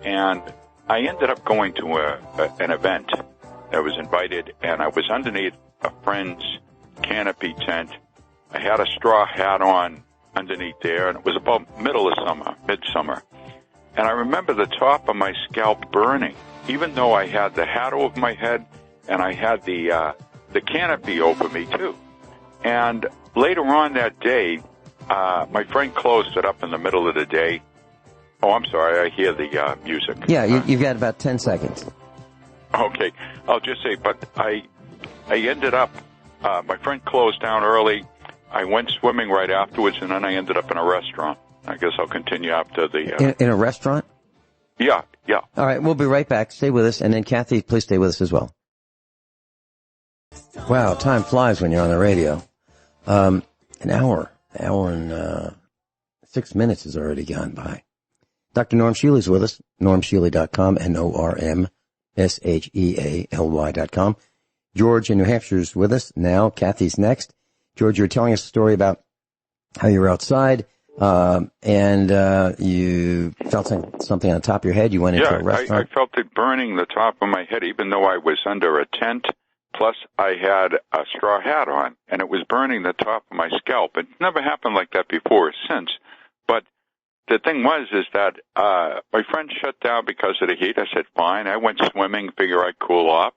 And I ended up going to an event. I was invited, and I was underneath a friend's canopy tent. I had a straw hat on underneath there, and it was about midsummer. And I remember the top of my scalp burning, even though I had the hat over my head and I had the canopy over me too. And later on that day, my friend closed it up in the middle of the day. Oh, I'm sorry, I hear the music. Yeah, you've got about 10 seconds. Okay, I'll just say, but I ended up, my friend closed down early. I went swimming right afterwards, and then I ended up in a restaurant. I guess I'll continue after the... In a restaurant? Yeah. All right, we'll be right back. Stay with us. And then, Kathy, please stay with us as well. Wow, time flies when you're on the radio. An hour and 6 minutes has already gone by. Dr. Norm Shealy's with us, normshealy.com, NORMSHEALY.com. George in New Hampshire's with us now. Kathy's next. George, you were telling us a story about how you were outside, and you felt something on the top of your head. You went into a restaurant. I felt it burning the top of my head, even though I was under a tent. Plus, I had a straw hat on, and it was burning the top of my scalp. It never happened like that before or since. But the thing was that my friend shut down because of the heat. I said, fine. I went swimming, figure I'd cool off.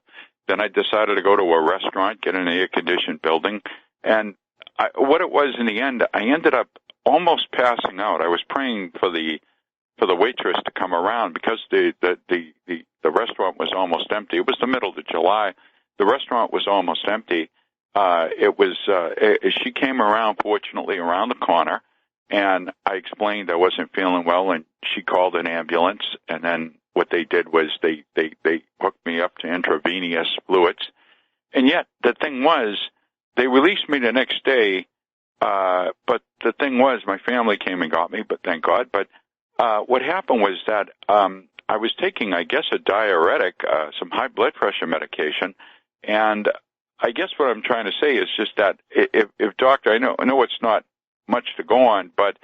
Then I decided to go to a restaurant, get an air-conditioned building. And what it was in the end, I ended up almost passing out. I was praying for the waitress to come around because the restaurant was almost empty. It was the middle of July. The restaurant was almost empty, she came around, fortunately, around the corner, and I explained I wasn't feeling well, and she called an ambulance, and then what they did was they hooked me up to intravenous fluids. And yet, the thing was, they released me the next day, but the thing was, my family came and got me, but thank God. But what happened was that I was taking, I guess, a diuretic, some high blood pressure medication, and I guess what I'm trying to say is just that if doctor, I know it's not much to go on, but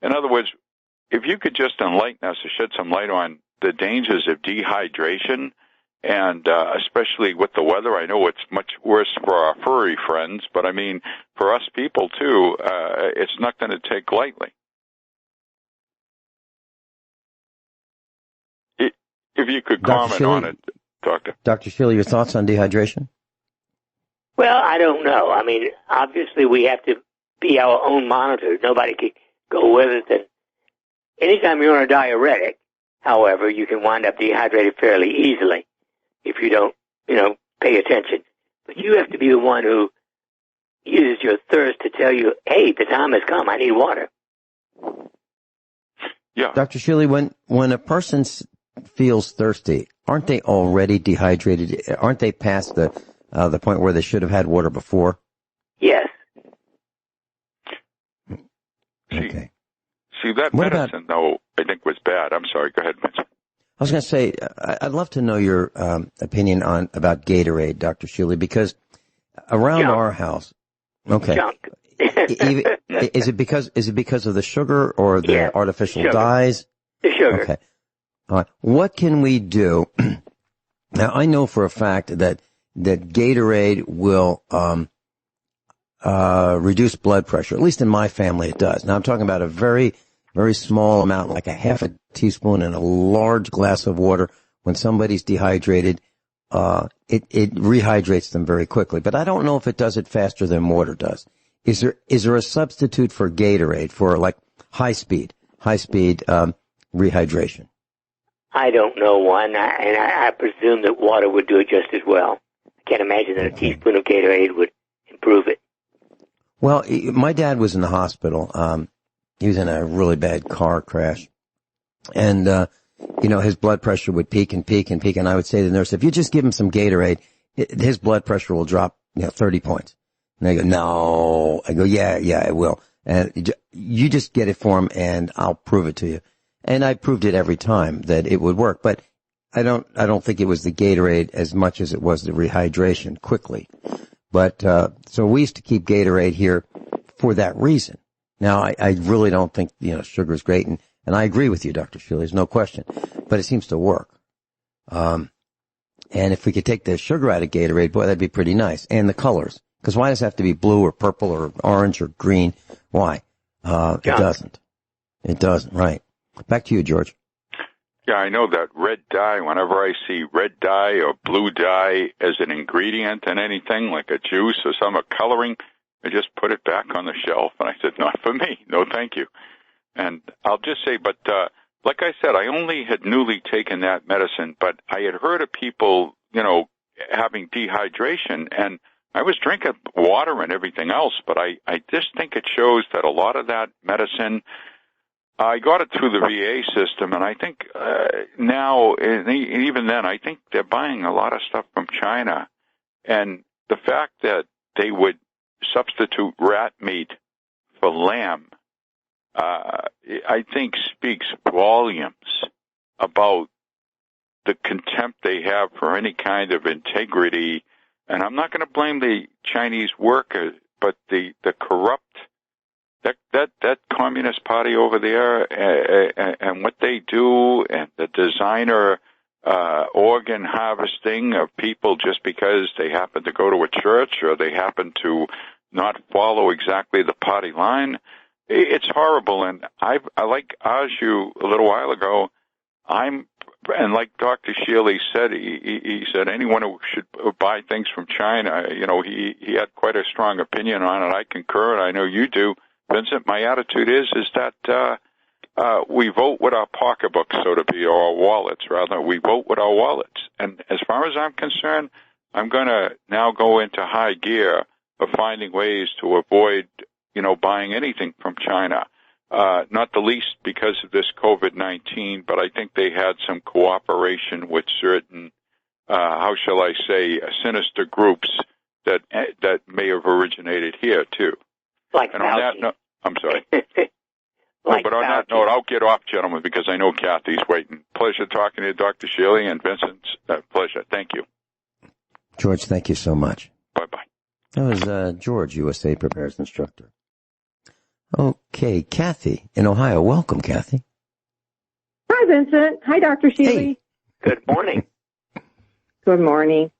in other words, if you could just enlighten us or shed some light on the dangers of dehydration, and especially with the weather. I know it's much worse for our furry friends, but I mean, for us people too, it's not going to take lightly. If you could comment on it, Doctor. Dr. Shealy, your thoughts on dehydration? Well, I don't know. I mean, obviously we have to be our own monitors. Nobody can go with us. And anytime you're on a diuretic, however, you can wind up dehydrated fairly easily if you don't, pay attention. But you have to be the one who uses your thirst to tell you, hey, the time has come. I need water. Yeah. Dr. Shealy, when a person feels thirsty, aren't they already dehydrated? Aren't they past the point where they should have had water before? Yes. Okay. See that what medicine, though, I think was bad. I'm sorry. Go ahead, Vincent. I was going to say, I'd love to know your opinion about Gatorade, Dr. Shealy, because around our house, okay, Junk. is it because of the sugar or the artificial dyes? The sugar. Okay. All right. What can we do? Now, I know for a fact that Gatorade will reduce blood pressure. At least in my family, it does. Now, I'm talking about a very, very small amount, like a half a teaspoon in a large glass of water. When somebody's dehydrated, it rehydrates them very quickly. But I don't know if it does it faster than water does. Is there a substitute for Gatorade for like high speed rehydration? I don't know one, and I presume that water would do it just as well. I can't imagine that a teaspoon of Gatorade would improve it. Well, my dad was in the hospital. He was in a really bad car crash. And, his blood pressure would peak and peak and peak. And I would say to the nurse, if you just give him some Gatorade, his blood pressure will drop, 30 points. And they go, no. I go, yeah, it will. And you just get it for him and I'll prove it to you. And I proved it every time that it would work. But I don't think it was the Gatorade as much as it was the rehydration quickly. But, so we used to keep Gatorade here for that reason. Now, I really don't think, sugar is great. And I agree with you, Dr. Shealy, there's no question. But it seems to work. And if we could take the sugar out of Gatorade, boy, that'd be pretty nice. And the colors. Because why does it have to be blue or purple or orange or green? Why? It doesn't. It doesn't, right. Back to you, George. Yeah, I know that red dye, whenever I see red dye or blue dye as an ingredient in anything, like a juice or some coloring, I just put it back on the shelf. And I said, not for me. No, thank you. And I'll just say, but like I said, I only had newly taken that medicine, but I had heard of people, having dehydration, and I was drinking water and everything else, but I just think it shows that a lot of that medicine, I got it through the VA system, and I think now, and even then, I think they're buying a lot of stuff from China. And the fact that they would substitute rat meat for lamb, I think speaks volumes about the contempt they have for any kind of integrity. And I'm not going to blame the Chinese workers, but the corrupt, that Communist Party over there, and what they do, and the designer organ harvesting of people just because they happen to go to a church or they happen to not follow exactly the party line. It's horrible. And I like asked you a little while ago, and like Dr. Shealy said, he said anyone who should buy things from China, he had quite a strong opinion on it. I concur, and I know you do, Vincent. My attitude is that we vote with our pocketbooks, so to be, or our wallets, rather. We vote with our wallets. And as far as I'm concerned, I'm going to now go into high gear of finding ways to avoid, buying anything from China. Not the least because of this COVID-19, but I think they had some cooperation with certain, how shall I say, sinister groups that may have originated here too. Like and on that note, I'm sorry. Like but on that note, I'll get off, gentlemen, because I know Kathy's waiting. Pleasure talking to you, Dr. Shealy, and Vincent. Pleasure. Thank you. George, thank you so much. Bye-bye. That was George, USA Prepares Instructor. Okay, Kathy in Ohio. Welcome, Kathy. Hi, Vincent. Hi, Dr. Shealy. Hey. Good morning. Good morning.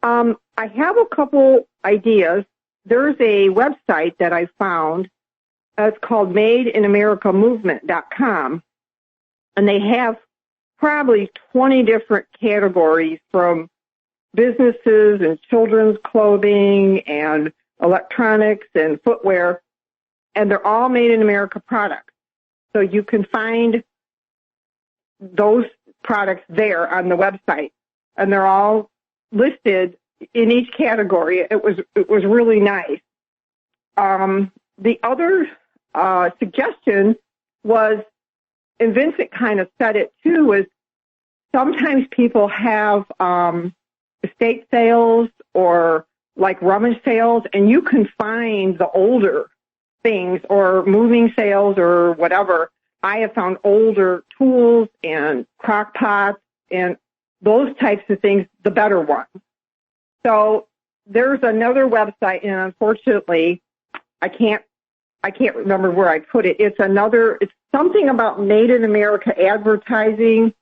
I have a couple ideas. There's a website that I found. It's called MadeInAmericaMovement.com, and they have probably 20 different categories from businesses and children's clothing and electronics and footwear, and they're all made in America products. So you can find those products there on the website, and they're all listed in each category. It was really nice. The other suggestion was, and Vincent kind of said it too, is sometimes people have estate sales or like rummage sales, and you can find the older things or moving sales or whatever. I have found older tools and crock pots and those types of things, the better ones. So there's another website, and unfortunately, I can't remember where I put it. It's something about Made in America advertising,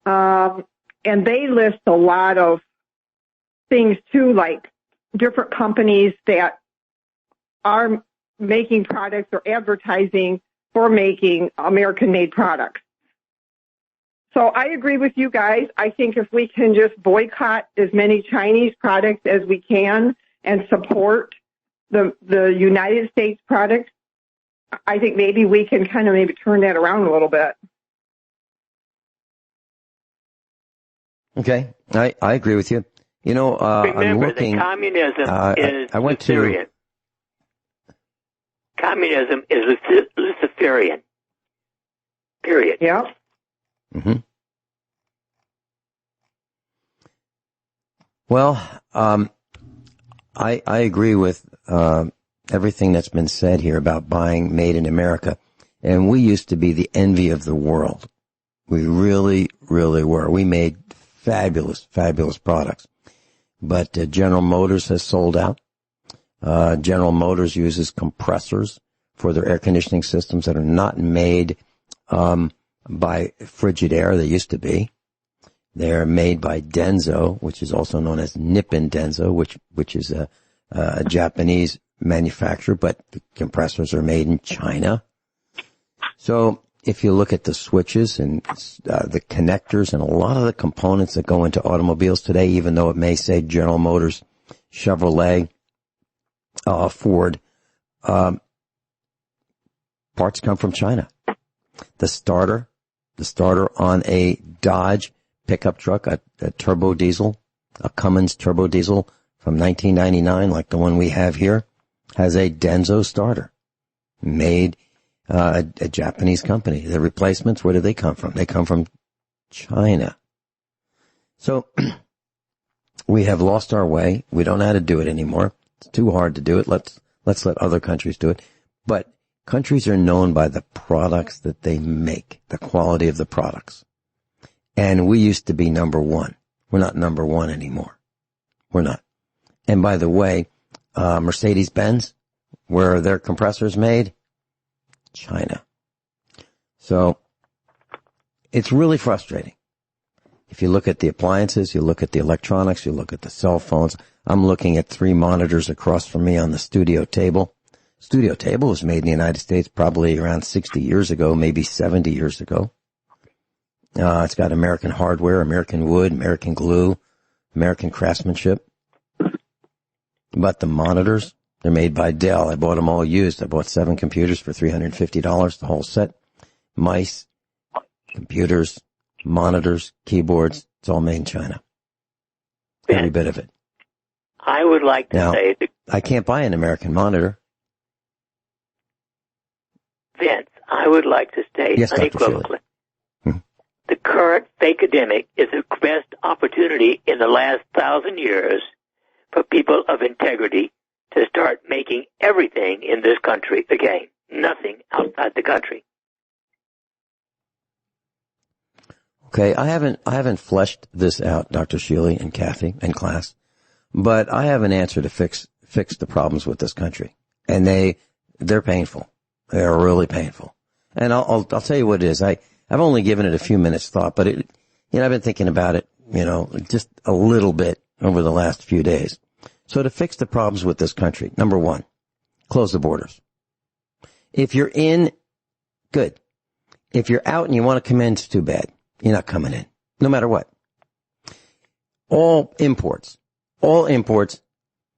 and they list a lot of things too, like different companies that are making products or advertising for making American-made products. So I agree with you guys. I think if we can just boycott as many Chinese products as we can and support the United States products, I think maybe we can kind of maybe turn that around a little bit. Okay, I agree with you. Remember, I'm looking, the communism is I went Luciferian. Communism is Luciferian. Period. Yeah. Mm-hmm. Well, I agree with everything that's been said here about buying made in America. And we used to be the envy of the world. We really, really were. We made fabulous, fabulous products. But General Motors has sold out. General Motors uses compressors for their air conditioning systems that are not made by Frigidaire. They used to be. They're made by Denso, which is also known as Nippon Denso, which is a Japanese manufacturer, but the compressors are made in China. So if you look at the switches and the connectors and a lot of the components that go into automobiles today, even though it may say General Motors, Chevrolet, Ford, parts come from China. The starter on a Dodge pickup truck, a turbo diesel, a Cummins turbo diesel from 1999, like the one we have here, has a Denso starter made a Japanese company. The replacements, where do they come from? They come from China. So we have lost our way. We don't know how to do it anymore. It's too hard to do it. Let's let other countries do it. But countries are known by the products that they make, the quality of the products. And we used to be number one. We're not number one anymore. We're not. And by the way, Mercedes-Benz, where are their compressors made? China. So it's really frustrating. If you look at the appliances, you look at the electronics, you look at the cell phones. I'm looking at 3 monitors across from me on the studio table. Studio table was made in the United States probably around 60 years ago, maybe 70 years ago. It's got American hardware, American wood, American glue, American craftsmanship. But the monitors, they're made by Dell. I bought them all used. I bought 7 computers for $350, the whole set. Mice, computers, monitors, keyboards, it's all made in China. Every bit of it. I would like to say that I can't buy an American monitor. Vince, I would like to state unequivocally, the current fake-ademic is the best opportunity in the last 1,000 years for people of integrity to start making everything in this country again. Nothing outside the country. Okay, I haven't fleshed this out, Dr. Shealy and Kathy and class, but I have an answer to fix the problems with this country, and they're painful. They are really painful, and I'll tell you what it is. I've only given it a few minutes thought, but I've been thinking about it, just a little bit over the last few days. So to fix the problems with this country, number one, close the borders. If you're in, good. If you're out and you want to come in, it's too bad. You're not coming in, no matter what. All imports,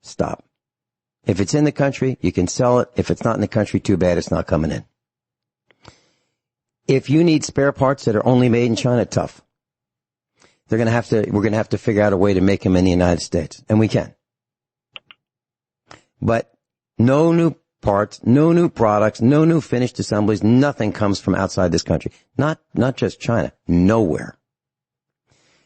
stop. If it's in the country, you can sell it. If it's not in the country, too bad, it's not coming in. If you need spare parts that are only made in China, tough. We're going to have to figure out a way to make them in the United States, and we can. But no new parts, no new products, no new finished assemblies, nothing comes from outside this country. Not just China, nowhere.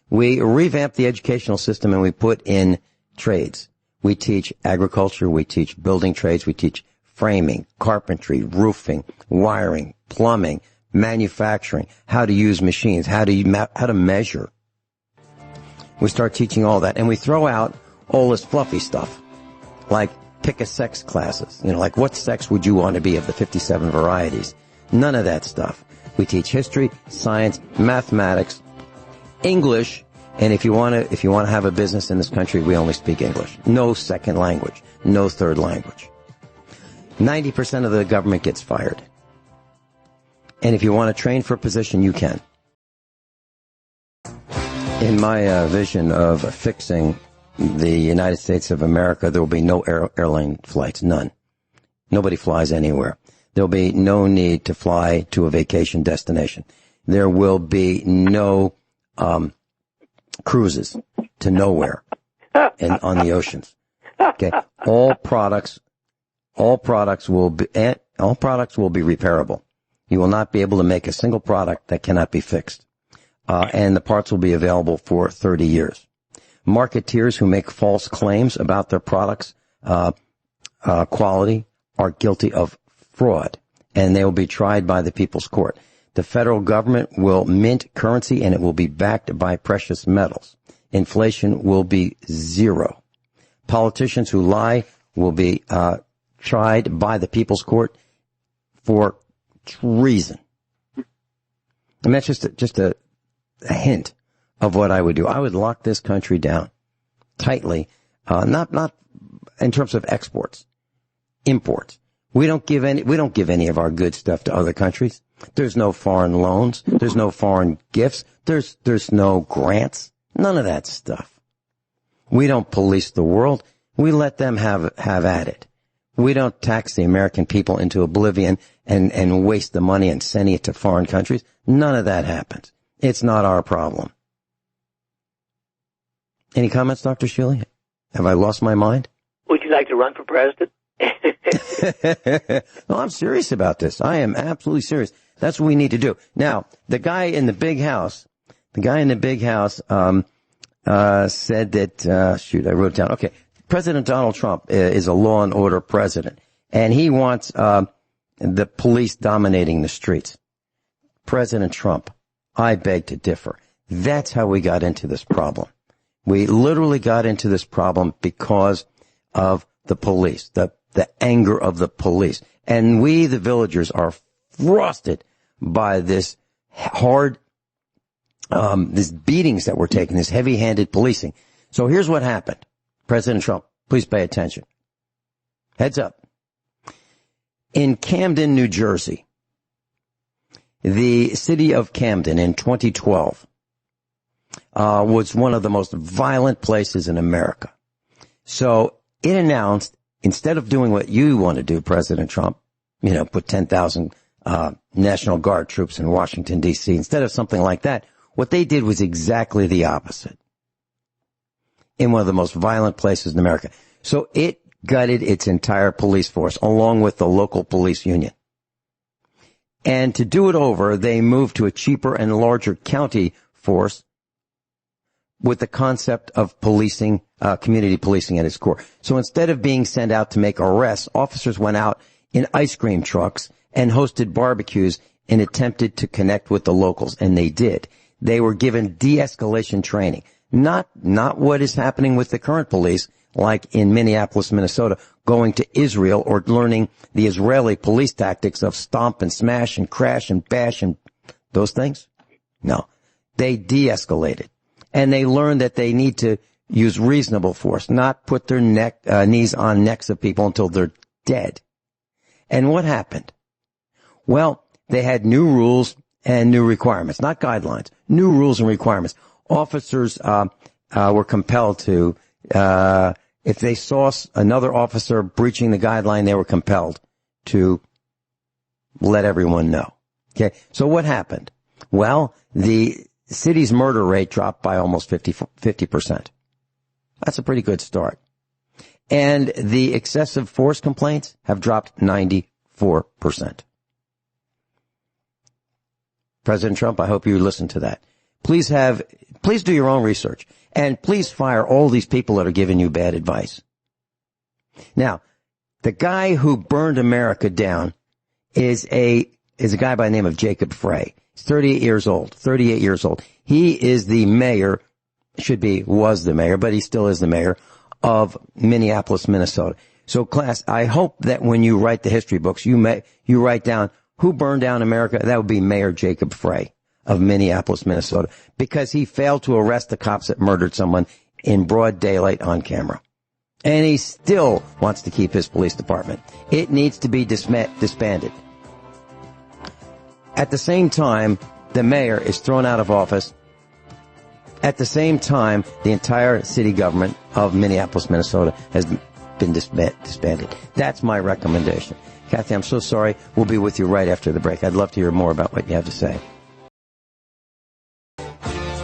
We revamped the educational system and we put in trades. We teach agriculture, we teach building trades, we teach framing, carpentry, roofing, wiring, plumbing, manufacturing, how to use machines, how to measure. We start teaching all that, and we throw out all this fluffy stuff, like pick a sex classes. Like what sex would you want to be of the 57 varieties? None of that stuff. We teach history, science, mathematics, English, and if you want to have a business in this country, we only speak English. No second language, no third language. 90% of the government gets fired. And if you want to train for a position, you can. In my vision of fixing the United States of America, there will be no airline flights, none. Nobody flies anywhere. There will be no need to fly to a vacation destination. There will be no cruises to nowhere and on the oceans. Okay, all products will be repairable. You will not be able to make a single product that cannot be fixed, and the parts will be available for 30 years. Marketeers who make false claims about their products' quality are guilty of fraud, and they will be tried by the People's Court. The federal government will mint currency, and it will be backed by precious metals. Inflation will be zero. Politicians who lie will be tried by the People's Court for treason. And that's just a hint of what I would do. I would lock this country down tightly, not in terms of exports, imports. We don't give any of our good stuff to other countries. There's no foreign loans. There's no foreign gifts. There's no grants. None of that stuff. We don't police the world. We let them have at it. We don't tax the American people into oblivion and waste the money and send it to foreign countries. None of that happens. It's not our problem. Any comments, Dr. Shealy? Have I lost my mind? Would you like to run for president? No, I'm serious about this. I am absolutely serious. That's what we need to do. Now, the guy in the big house said that, I wrote it down. Okay. President Donald Trump is a law and order president, and he wants the police dominating the streets. President Trump, I beg to differ. That's how we got into this problem. We literally got into this problem because of the police, the anger of the police. And we, the villagers, are frosted by this hard, these beatings that we're taking, this heavy-handed policing. So here's what happened. President Trump, please pay attention. Heads up. In Camden, New Jersey, the city of Camden in 2012 was one of the most violent places in America. So it announced, instead of doing what you want to do, President Trump, put 10,000 National Guard troops in Washington, D.C., instead of something like that, what they did was exactly the opposite. in one of the most violent places in America. So it gutted its entire police force along with the local police union. And to do it over, they moved to a cheaper and larger county force with the concept of policing, community policing at its core. So instead of being sent out to make arrests, officers went out in ice cream trucks and hosted barbecues and attempted to connect with the locals. And they did. They were given de-escalation training. Not what is happening with the current police, like in Minneapolis, Minnesota, going to Israel or learning the Israeli police tactics of stomp and smash and crash and bash and those things. No, they de-escalated. And they learned that they need to use reasonable force, not put their knees on necks of people until they're dead. And what happened? Well, they had new rules and new requirements, not guidelines, new rules and requirements. Officers were compelled to, if they saw another officer breaching the guideline, they were compelled to let everyone know. Okay, so what happened? Well, the city's murder rate dropped by almost 50%. That's a pretty good start. And the excessive force complaints have dropped 94%. President Trump, I hope you listen to that. Please do your own research, and please fire all these people that are giving you bad advice. Now, the guy who burned America down is a guy by the name of Jacob Frey. He's 38 years old. He is the mayor, was the mayor, but he still is the mayor of Minneapolis, Minnesota. So class, I hope that when you write the history books, you write down who burned down America. That would be Mayor Jacob Frey of Minneapolis, Minnesota, because he failed to arrest the cops that murdered someone in broad daylight on camera. And he still wants to keep his police department. It needs to be disbanded. At the same time, the mayor is thrown out of office. At the same time, the entire city government of Minneapolis, Minnesota has been disbanded. That's my recommendation. Kathy, I'm so sorry. We'll be with you right after the break. I'd love to hear more about what you have to say.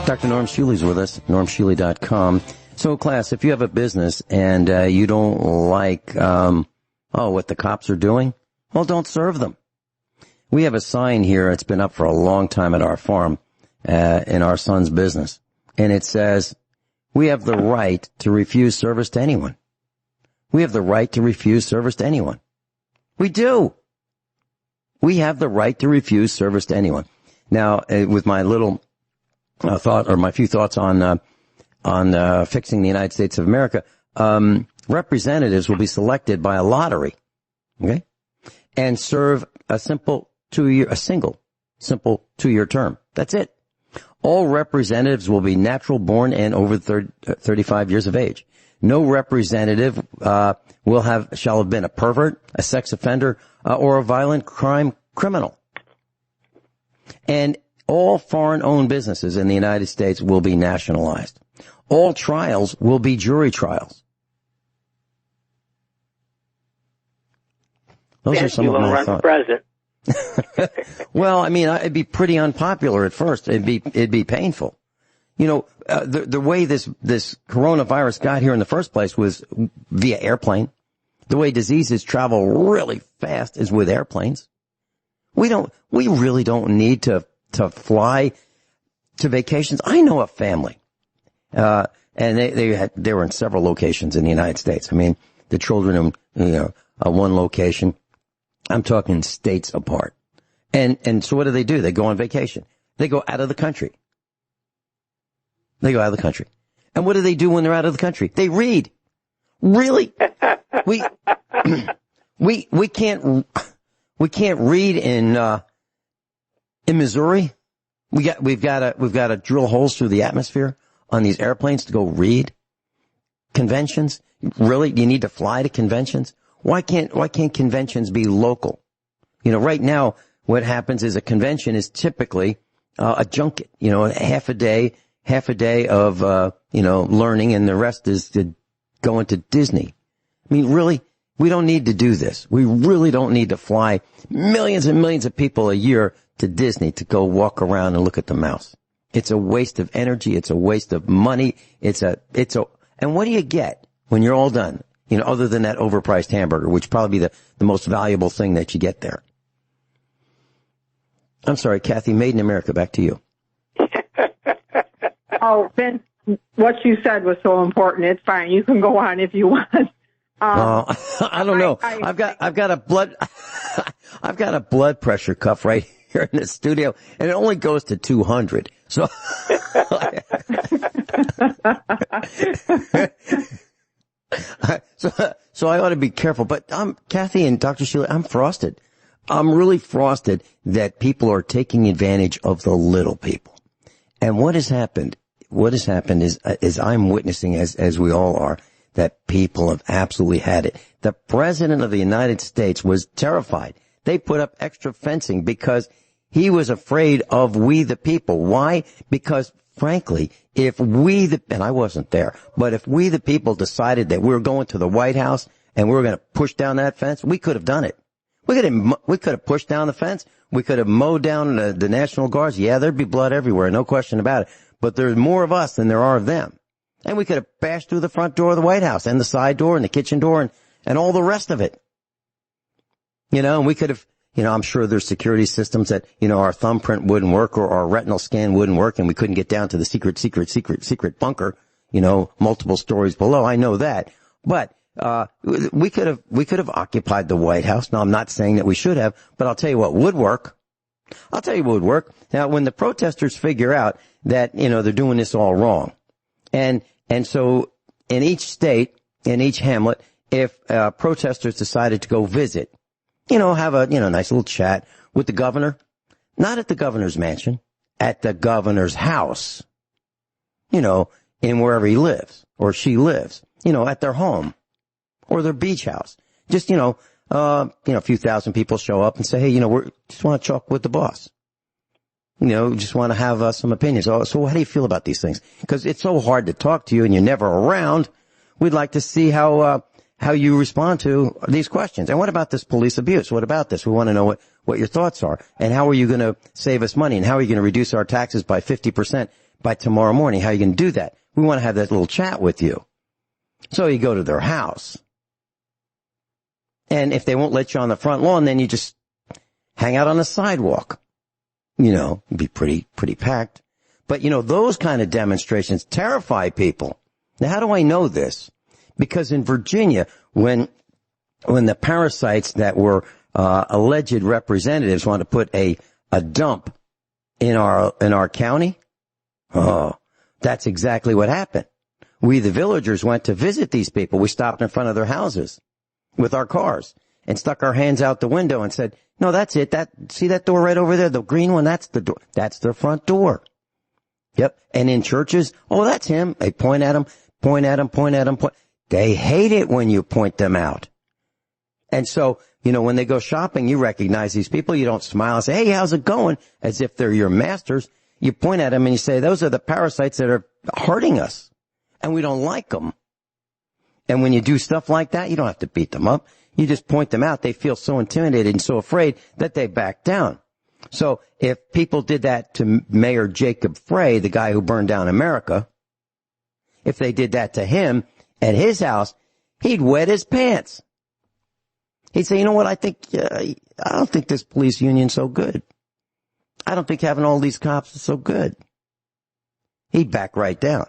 Dr. Norm Shealy's with us, normshealy.com. So, class, if you have a business and you don't like what the cops are doing, well, don't serve them. We have a sign here. It's been up for a long time at our farm in our son's business. And it says, we have the right to refuse service to anyone. We have the right to refuse service to anyone. We do. We have the right to refuse service to anyone. Now, with my little thought, or my few thoughts on fixing the United States of America, representatives will be selected by a lottery, okay, and serve a single 2-year term. That's it. All representatives will be natural born and over 35 years of age. No representative shall have been a pervert, a sex offender, or a violent crime criminal. And all foreign-owned businesses in the United States will be nationalized. All trials will be jury trials. Those are some of my thoughts. President. Well, I mean, it'd be pretty unpopular at first. It'd be painful. You know, the way this coronavirus got here in the first place was via airplane. The way diseases travel really fast is with airplanes. We really don't need to fly to vacations. I know a family, and they were in several locations in the United States. I mean, the children in, one location. I'm talking states apart. And so what do? They go on vacation. They go out of the country. And what do they do when they're out of the country? They read. Really? We can't read in Missouri. We've got to drill holes through the atmosphere on these airplanes to go read. Conventions? Really? You need to fly to conventions? Why can't conventions be local? You know, right now, what happens is a convention is typically a junket, half a day of, learning, and the rest is going to Disney. I mean, really, we don't need to do this. We really don't need to fly millions and millions of people a year to Disney to go walk around and look at the mouse. It's a waste of energy. It's a waste of money. And And what do you get when you're all done? You know, other than that overpriced hamburger, which probably be the most valuable thing that you get there. I'm sorry, Kathy, Made in America, back to you. Oh, Ben, what you said was so important. It's fine. You can go on if you want. I don't know. I've got a blood pressure cuff right here in the studio, and it only goes to 200. So, so I ought to be careful. But Kathy and Dr. Shealy, I'm frosted. I'm really frosted that people are taking advantage of the little people. And what has happened is I'm witnessing, as we all are, that people have absolutely had it. The President of the United States was terrified. They put up extra fencing because he was afraid of we the people. Why? Because, frankly, if we and I wasn't there, but if we the people decided that we were going to the White House and we were going to push down that fence, we could have done it. We could have pushed down the fence. We could have mowed down the National Guards. Yeah, there'd be blood everywhere, no question about it. But there's more of us than there are of them. And we could have bashed through the front door of the White House and the side door and the kitchen door and all the rest of it. You know, and we could have, you know, I'm sure there's security systems that, you know, our thumbprint wouldn't work or our retinal scan wouldn't work and we couldn't get down to the secret bunker, you know, multiple stories below. I know that. But we could have occupied the White House. Now, I'm not saying that we should have, but I'll tell you what would work. Now, when the protesters figure out that, you know, they're doing this all wrong. And so in each state, in each hamlet, if protesters decided to go visit, you know, have a, you know, nice little chat with the governor, not at the governor's mansion, at the governor's house, you know, in wherever he lives or she lives, you know, at their home or their beach house. Just, you know, a few thousand people show up and say, hey, you know, we just want to talk with the boss. You know, just want to have some opinions. So how do you feel about these things? Because it's so hard to talk to you and you're never around. We'd like to see how you respond to these questions. And what about this police abuse? What about this? We want to know what your thoughts are. And how are you going to save us money? And how are you going to reduce our taxes by 50% by tomorrow morning? How are you going to do that? We want to have that little chat with you. So you go to their house. And if they won't let you on the front lawn, then you just hang out on the sidewalk. You know, be pretty packed. But, you know, those kind of demonstrations terrify people. Now, how do I know this? Because in Virginia, when the parasites that were alleged representatives wanted to put a dump in our county, that's exactly what happened. We, the villagers, went to visit these people. We stopped in front of their houses with our cars and stuck our hands out the window and said, no, that's it. See that door right over there? The green one, that's the door. That's their front door. Yep. And in churches, oh, that's him. They point at him. They hate it when you point them out. And so, you know, when they go shopping, you recognize these people. You don't smile and say, hey, how's it going? As if they're your masters. You point at them and you say, those are the parasites that are hurting us. And we don't like them. And when you do stuff like that, you don't have to beat them up. You just point them out. They feel so intimidated and so afraid that they back down. So if people did that to Mayor Jacob Frey, the guy who burned down America, if they did that to him at his house, he'd wet his pants. He'd say, you know what, I don't think this police union's so good. I don't think having all these cops is so good. He'd back right down.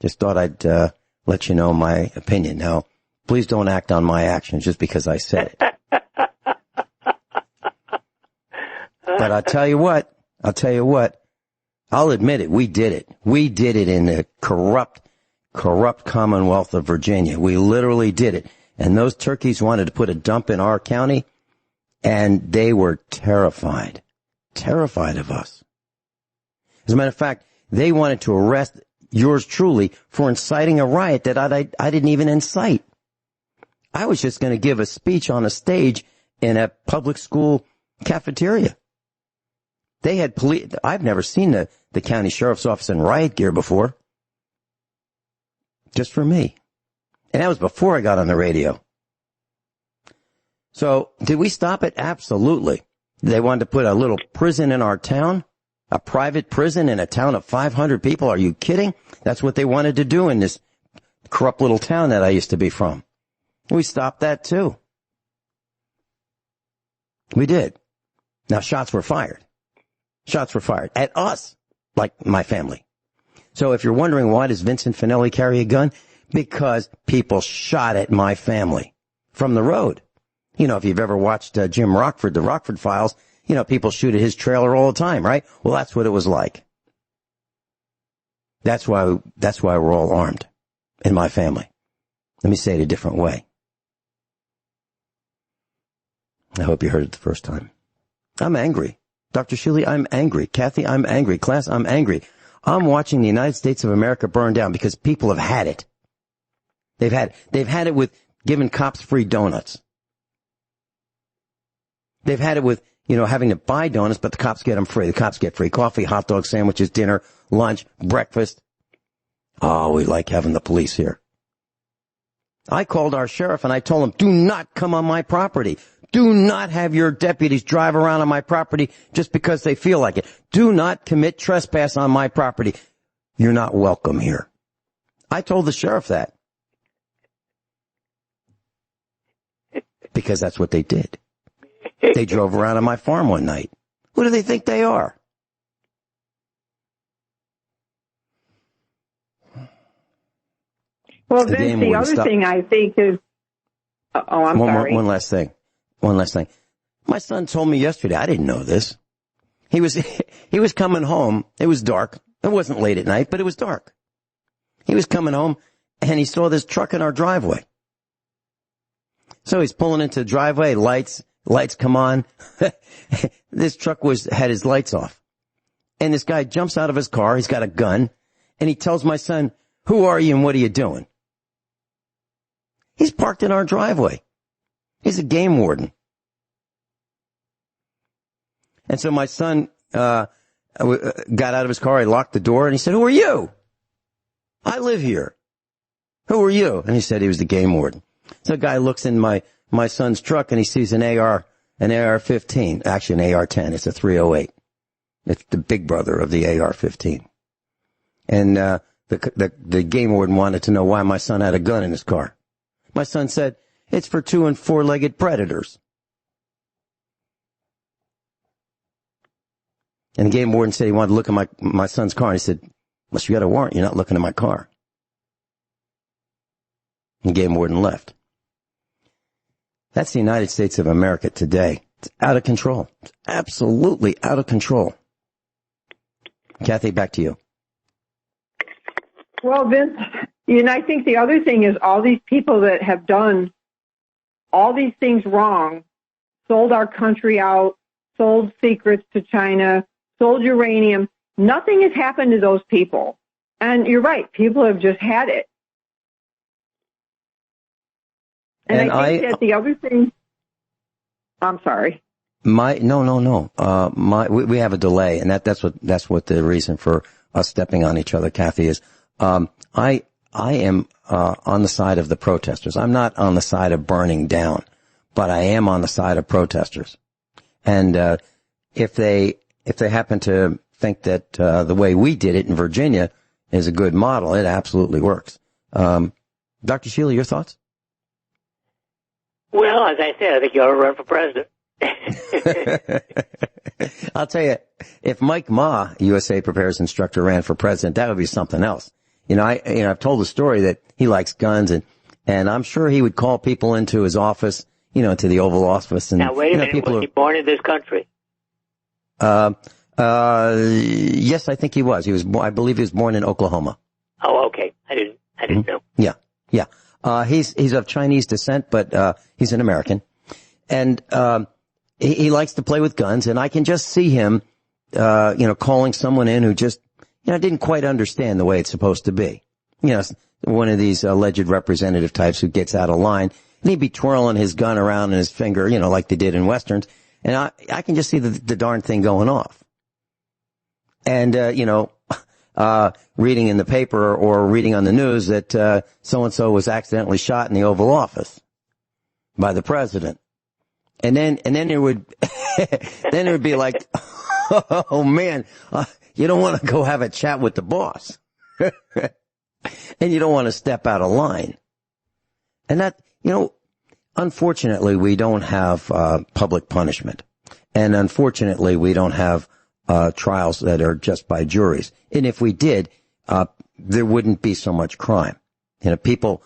Just thought I'd let you know my opinion. Now, please don't act on my actions just because I said it. But I'll tell you what, I'll admit it, we did it. We did it in the corrupt Commonwealth of Virginia. We literally did it. And those turkeys wanted to put a dump in our county, and they were terrified of us. As a matter of fact, they wanted to arrest yours truly for inciting a riot that I didn't even incite. I was just going to give a speech on a stage in a public school cafeteria. They had police. I've never seen the county sheriff's office in riot gear before. Just for me. And that was before I got on the radio. So did we stop it? Absolutely. They wanted to put a little prison in our town. A private prison in a town of 500 people? Are you kidding? That's what they wanted to do in this corrupt little town that I used to be from. We stopped that too. We did. Now, shots were fired. Shots were fired at us, like my family. So if you're wondering why does Vincent Finelli carry a gun? Because people shot at my family from the road. You know, if you've ever watched Jim Rockford, the Rockford Files, you know, people shoot at his trailer all the time, right? Well, that's what it was like. That's why we're all armed in my family. Let me say it a different way. I hope you heard it the first time. I'm angry. Dr. Shealy, I'm angry. Kathy, I'm angry. Class, I'm angry. I'm watching the United States of America burn down because people have had it. They've had it with giving cops free donuts. They've had it with, you know, having to buy donuts, but the cops get them free. The cops get free coffee, hot dog sandwiches, dinner, lunch, breakfast. Oh, we like having the police here. I called our sheriff and I told him, do not come on my property. Do not have your deputies drive around on my property just because they feel like it. Do not commit trespass on my property. You're not welcome here. I told the sheriff that. Because that's what they did. They drove around on my farm one night. Who do they think they are? Well, Vince, the other thing I think is... I'm sorry. One last thing. My son told me yesterday, I didn't know this. He was coming home. It was dark. It wasn't late at night, but it was dark. He was coming home and he saw this truck in our driveway. So he's pulling into the driveway, lights come on. This truck had his lights off. And this guy jumps out of his car. He's got a gun and he tells my son, who are you and what are you doing? He's parked in our driveway. He's a game warden. And so my son got out of his car. He locked the door and he said, who are you? I live here. Who are you? And he said he was the game warden. So the guy looks in my son's truck and he sees an AR-15, actually an AR-10. It's a 308. It's the big brother of the AR-15. And the game warden wanted to know why my son had a gun in his car. My son said, it's for 2- and 4-legged predators. And the game warden said he wanted to look at my son's car. And he said, unless you got a warrant, you're not looking at my car. And the game warden left. That's the United States of America today. It's out of control. It's absolutely out of control. Kathy, back to you. Well, Vince, I think the other thing is all these people that have done all these things wrong, sold our country out, sold secrets to China, sold uranium. Nothing has happened to those people. And you're right. People have just had it. And I think that the other thing, I'm sorry. We have a delay, and that's what the reason for us stepping on each other, Kathy, is. I am on the side of the protesters. I'm not on the side of burning down, but I am on the side of protesters. And if they happen to think that the way we did it in Virginia is a good model, it absolutely works. Dr. Shealy, your thoughts? Well, as I said, I think you ought to run for president. I'll tell you, if Mike Ma, USA Prepares instructor, ran for president, that would be something else. I've told the story that he likes guns, and I'm sure he would call people into his office, to the Oval Office. And now, wait a minute, was he born in this country? Yes, I think he was. I believe he was born in Oklahoma. Oh, okay. I didn't know. Yeah. He's of Chinese descent, but he's an American, and he likes to play with guns. And I can just see him, calling someone in who just, didn't quite understand the way it's supposed to be. One of these alleged representative types who gets out of line, and he'd be twirling his gun around in his finger, like they did in Westerns. And I can just see the darn thing going off. And, reading in the paper or reading on the news that so-and-so was accidentally shot in the Oval Office by the president. And then it would, then it would be like, Oh, man, you don't want to go have a chat with the boss. And you don't want to step out of line. And that, unfortunately, we don't have public punishment. And unfortunately, we don't have trials that are just by juries. And if we did, there wouldn't be so much crime. People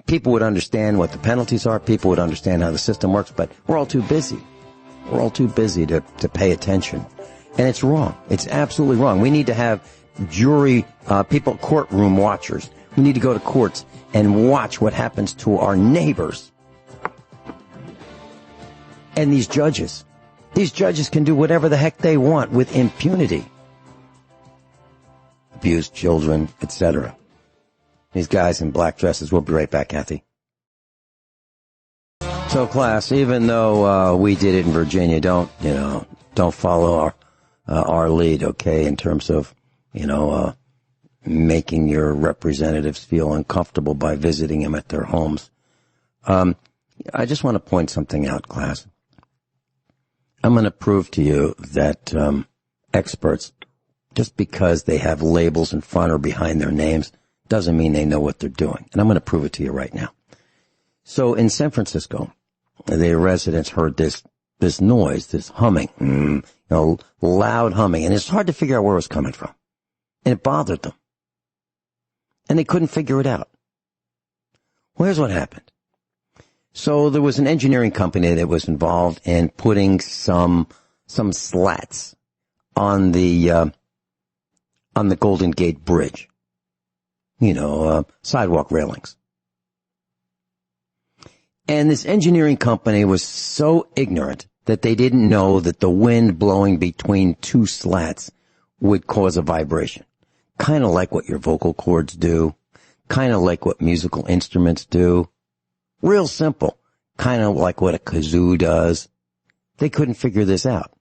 would understand what the penalties are. People would understand how the system works. But we're all too busy. We're all too busy to pay attention. And it's wrong. It's absolutely wrong. We need to have jury, courtroom watchers. We need to go to courts and watch what happens to our neighbors. And these judges can do whatever the heck they want with impunity. Abuse children, etc. These guys in black dresses. We'll be right back, Kathy. So, class, even though we did it in Virginia, don't follow our lead, okay, in terms of, making your representatives feel uncomfortable by visiting them at their homes. I just want to point something out, class. I'm going to prove to you that experts, just because they have labels in front or behind their names, doesn't mean they know what they're doing. And I'm going to prove it to you right now. So in San Francisco, the residents heard this noise, this humming, loud humming, and it's hard to figure out where it was coming from. And it bothered them. And they couldn't figure it out. Well, here's what happened. So there was an engineering company that was involved in putting some slats on the Golden Gate Bridge. Sidewalk railings. And this engineering company was so ignorant that they didn't know that the wind blowing between two slats would cause a vibration. Kind of like what your vocal cords do. Kind of like what musical instruments do. Real simple. Kind of like what a kazoo does. They couldn't figure this out.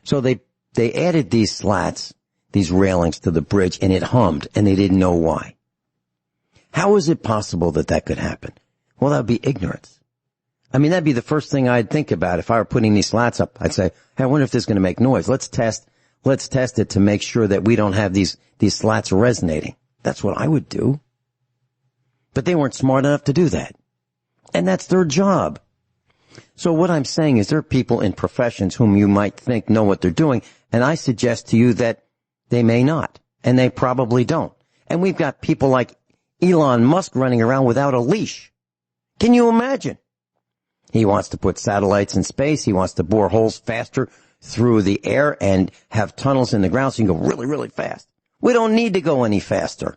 So they added these slats, these railings to the bridge, and it hummed, and they didn't know why. How is it possible that could happen? Well, that would be ignorance. I mean, that'd be the first thing I'd think about if I were putting these slats up. I'd say, hey, I wonder if this is going to make noise. Let's test it to make sure that we don't have these slats resonating. That's what I would do. But they weren't smart enough to do that. And that's their job. So what I'm saying is there are people in professions whom you might think know what they're doing, and I suggest to you that they may not, and they probably don't. And we've got people like Elon Musk running around without a leash. Can you imagine? He wants to put satellites in space. He wants to bore holes faster through the air and have tunnels in the ground so you can go really, really fast. We don't need to go any faster.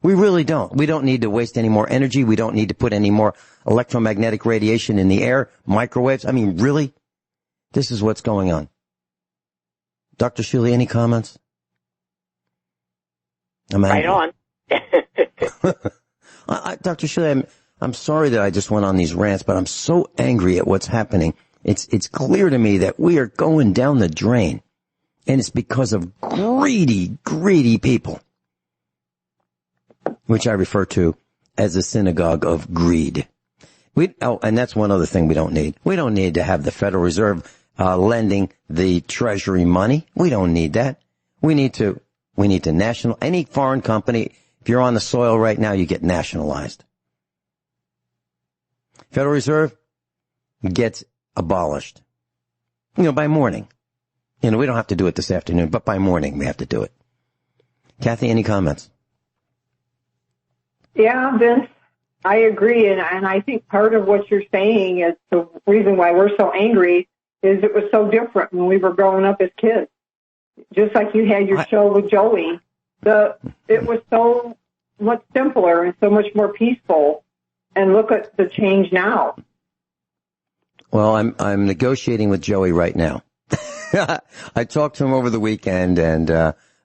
We really don't. We don't need to waste any more energy. We don't need to put any more electromagnetic radiation in the air, microwaves. I mean, really? This is what's going on. Dr. Shealy, any comments? Right on. Dr. Shealy, I'm sorry that I just went on these rants, but I'm so angry at what's happening. It's clear to me that we are going down the drain, and it's because of greedy people, which I refer to as a synagogue of greed. And that's one other thing we don't need. We don't need to have the Federal Reserve lending the Treasury money. We don't need that. We need to any foreign company, if you're on the soil right now, you get nationalized. Federal Reserve gets abolished. By morning. We don't have to do it this afternoon, but by morning we have to do it. Kathy, any comments? Yeah, Vince, I agree. And I think part of what you're saying is the reason why we're so angry is it was so different when we were growing up as kids. Just like you had your show with Joey, it was so much simpler and so much more peaceful. And look at the change now. Well, I'm negotiating with Joey right now. I talked to him over the weekend, and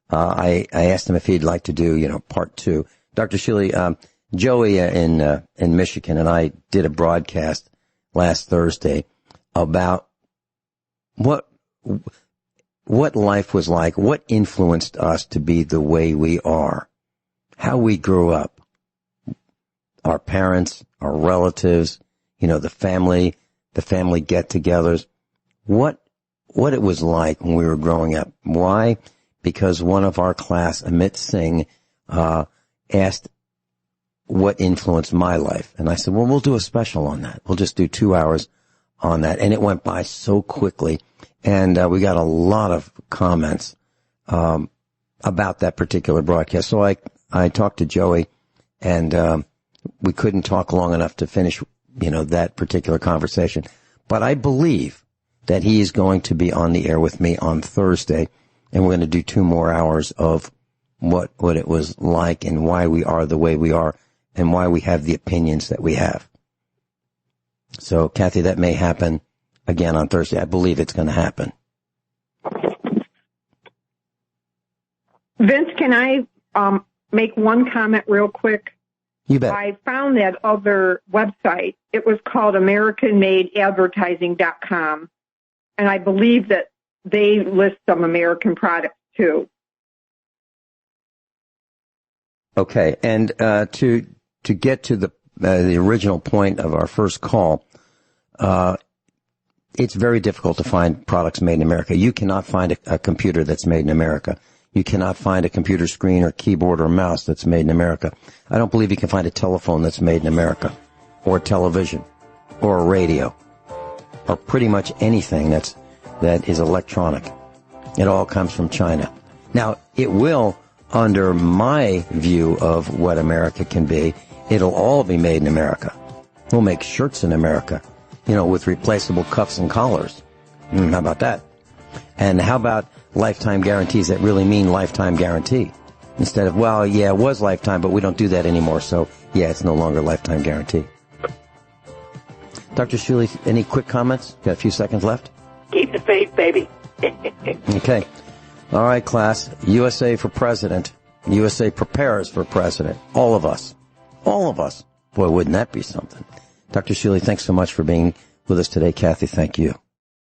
I asked him if he'd like to do part 2. Dr. Shealy, Joey in Michigan and I did a broadcast last Thursday about what life was like, what influenced us to be the way we are, how we grew up. Our parents, our relatives, the family get-togethers. What what it was like when we were growing up. Why? Because one of our class, Amit Singh, asked what influenced my life. And I said, well, we'll do a special on that. We'll just do 2 hours on that. And it went by so quickly. And we got a lot of comments about that particular broadcast. So I talked to Joey, and we couldn't talk long enough to finish, that particular conversation. But I believe that he is going to be on the air with me on Thursday, and we're going to do 2 more hours of what it was like and why we are the way we are and why we have the opinions that we have. So, Kathy, that may happen again on Thursday. I believe it's going to happen. Vince, can I make one comment real quick? You bet. I found that other website. It was called AmericanMadeAdvertising.com, and I believe that they list some American products too. Okay, and to get to the original point of our first call, it's very difficult to find products made in America. You cannot find a computer that's made in America. You cannot find a computer screen or keyboard or mouse that's made in America. I don't believe you can find a telephone that's made in America, or television, or a radio, or pretty much anything that is electronic. It all comes from China. Now, it will, under my view of what America can be, it'll all be made in America. We'll make shirts in America, with replaceable cuffs and collars. How about that? And how about lifetime guarantees that really mean lifetime guarantee? Instead of, well, yeah, it was lifetime, but we don't do that anymore, so, yeah, it's no longer lifetime guarantee. Dr. Shealy, any quick comments? Got a few seconds left? Keep the faith, baby. Okay. All right, class. USA for president. USA prepares for president. All of us. All of us. Boy, wouldn't that be something? Dr. Shealy, thanks so much for being with us today. Kathy, thank you.